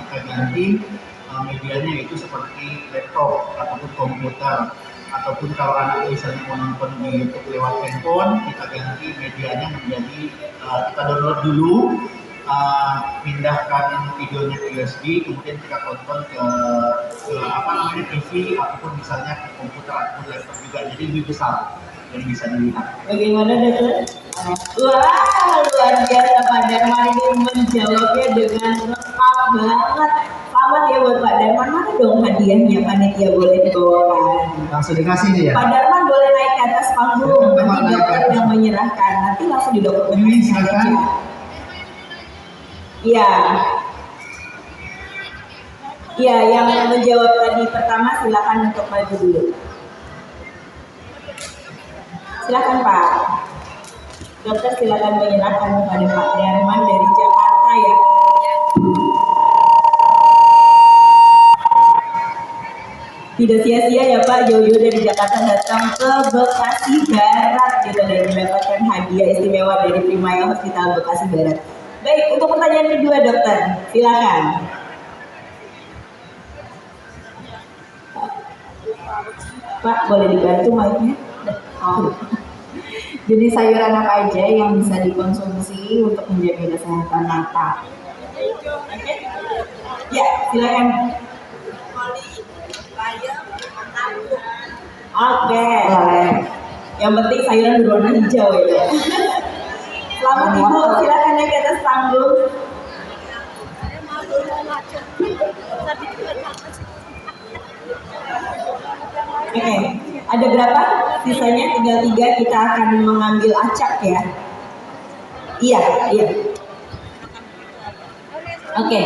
kita ganti medianya itu seperti laptop ataupun komputer. Ataupun kalau anak misalnya mau nonton di YouTube lewat handphone, kita ganti medianya menjadi kita download dulu pindahkan videonya ke USB, kemudian kita tonton ke apa namanya TV ataupun misalnya ke komputer ataupun laptop juga, jadi lebih besar yang bisa dilihat. Bagaimana dokter? Wah, luar biasa Pak Darman ini menjawabnya dengan lengkap banget. Selamat ya buat Pak Darman. Mana dong hadiahnya panitia, boleh dibawakan? Langsung dikasih nih ya. Pak Darman boleh naik ke atas panggung. Nanti dokter yang menyerahkan. Nanti langsung didokumentasikan aja. Iya. Iya, yang menjawab tadi pertama silakan untuk maju dulu. Silakan Pak. Dokter silakan menyerahkan kepada Pak Darman dari Jakarta ya. Tidak sia-sia ya Pak, jauh-jauh dari Jakarta datang ke Bekasi Barat gitu dan mendapatkan hadiah istimewa dari Primaya Hospital Bekasi Barat. Baik, untuk pertanyaan kedua dokter, silakan. Pak, boleh dibantu mic-nya? Oh. Jadi sayuran apa aja yang bisa dikonsumsi untuk menjaga kesehatan mata? Oke. Ya, silakan. Oke. Boleh. Yang penting sayuran berwarna hijau ya. Selamat Ibu, silakan naik ke atas panggung. Oke, ada berapa? Sisanya tinggal 3, kita akan mengambil acak ya. Iya, iya. Oke,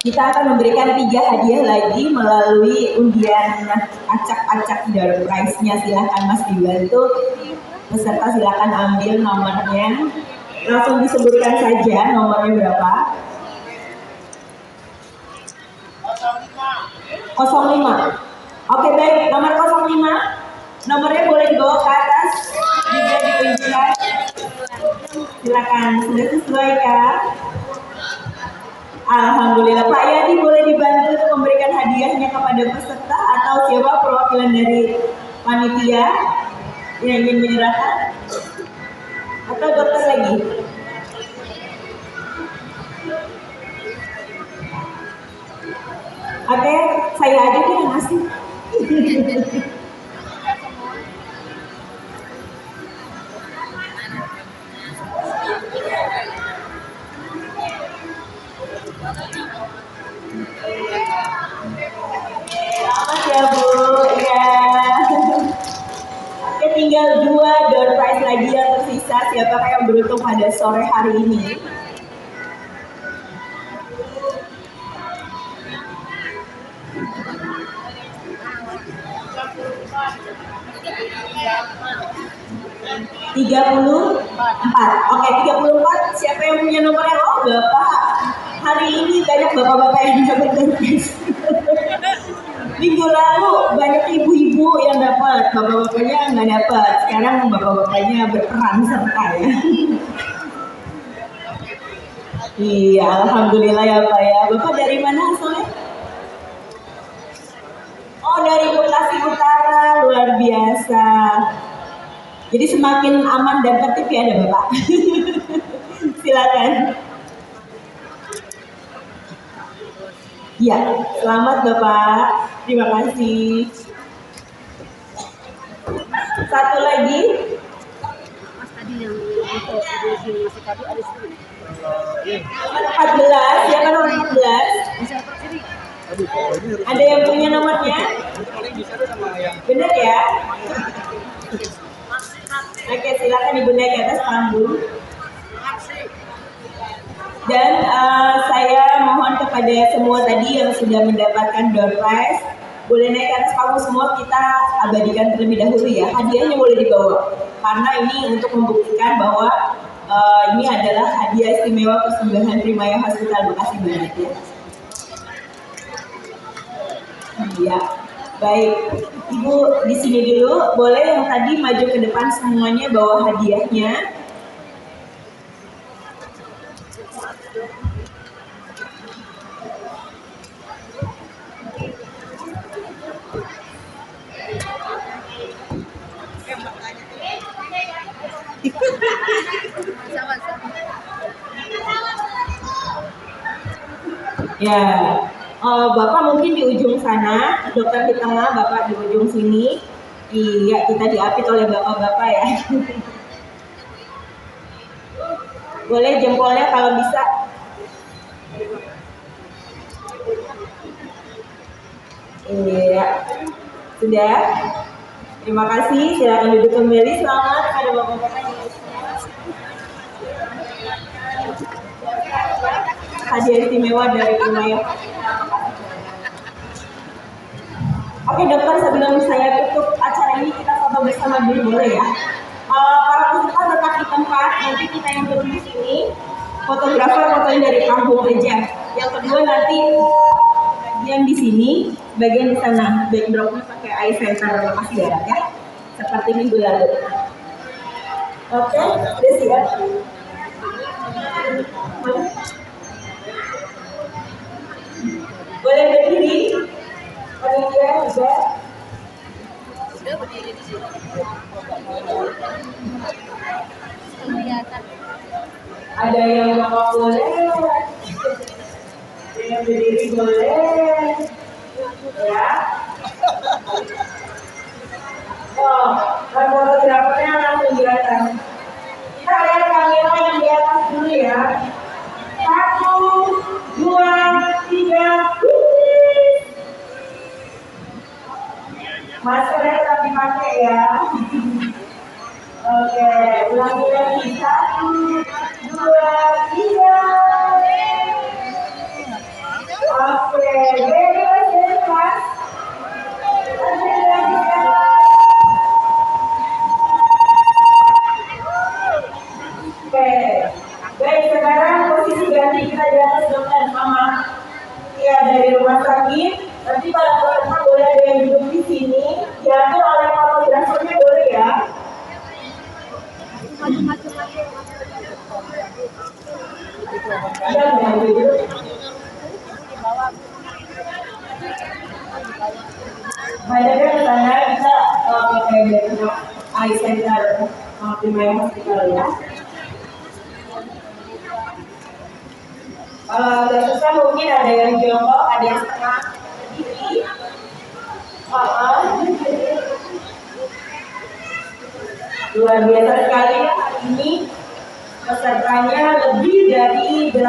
kita akan memberikan 3 hadiah lagi melalui undian acak-acak door prize-nya. Silakan Mas dibantu. Peserta silakan ambil nomornya. Langsung disebutkan saja nomornya berapa. 05. Oke baik, nomor 05. Nomornya boleh dibawa ke atas, juga ditunjukkan. Silakan, sudah sesuai kah? Alhamdulillah. Pak Yadi boleh dibantu untuk memberikan hadiahnya kepada peserta atau siapa perwakilan dari panitia yang ingin menyerahkan? Atau dokter lagi? Oke, saya aja deh yang ngasih. Selamat ya Bu, ya. Oke, tinggal 2 door prize lagi yang tersisa. Siapakah yang beruntung pada sore hari ini? Empat. Oke, 34. Siapa yang punya nomornya? Oh, Bapak. Hari ini banyak bapak-bapak yang dapat door prize. Minggu lalu banyak ibu-ibu yang dapat, bapak-bapaknya nggak dapat. Sekarang bapak-bapaknya berperan serta ya. Iya, alhamdulillah ya Pak ya. Bapak dari mana asalnya? Oh, dari Bekasi Utara, luar biasa. Jadi semakin aman dan tertib ya ada Bapak. Silakan. Ya, selamat Bapak. Terima kasih. Satu lagi. Mas tadi yang untuk masih tadi ada sini. 14, siapa nomor 14? Ada yang punya nomornya? Benar ya? Oke, silakan Ibu naik ke atas panggung. Dan saya mohon kepada semua tadi yang sudah mendapatkan door prize, boleh naik ke atas panggung semua, kita abadikan terlebih dahulu ya. Hadiahnya boleh dibawa, karena ini untuk membuktikan bahwa ini adalah hadiah istimewa persembahan Primaya Hospital Bekasi Barat ya. Ya, baik. Ibu di sini dulu, boleh yang tadi maju ke depan semuanya bawa hadiahnya. Ya, Bapak mungkin di ujung sana, dokter di tengah, Bapak di ujung sini. Iya, kita diapit oleh bapak-bapak ya. Boleh jempolnya kalau bisa. Iya, sudah. Terima kasih. Silakan duduk kembali. Selamat pada bapak-bapak yang hadiah istimewa dari Prima. Oke dokter, sebelum saya tutup acara ini kita foto bersama dulu boleh ya? Para peserta tetap di tempat, nanti kita yang turun di sini. Fotografer fotoin dari panggung aja. Yang kedua nanti bagian di sini, bagian di sana, backdropnya pakai eye center lepas jarak ya, seperti minggu lalu. Oke, udah siap? Boleh berdiri? Panitia juga. Ada yang bapak boleh, ada yang berdiri boleh, ya. Oh, fotografernya langsung di atas. Kita lihat kamera yang di atas dulu ya. 1, 2, 3. Maskernya tetap dipakai ya. Oke, ulangi lagi. 1, 2, 3. Oke, ready mas. Oke, baik sekarang posisi ganti kita di atas dokter sama ya dari rumah sakit. Nanti para peserta boleh ada yang duduk di sini, diatur oleh fotografernya boleh ya. Iya, Banyaknya ke sana kita pakai backdrop eye center Prima Hospital ya. Kalau agak susah mungkin ada yang jongkok, ada yang setengah berdiri. Luar biasa sekali ya hari ini pesertanya lebih dari 8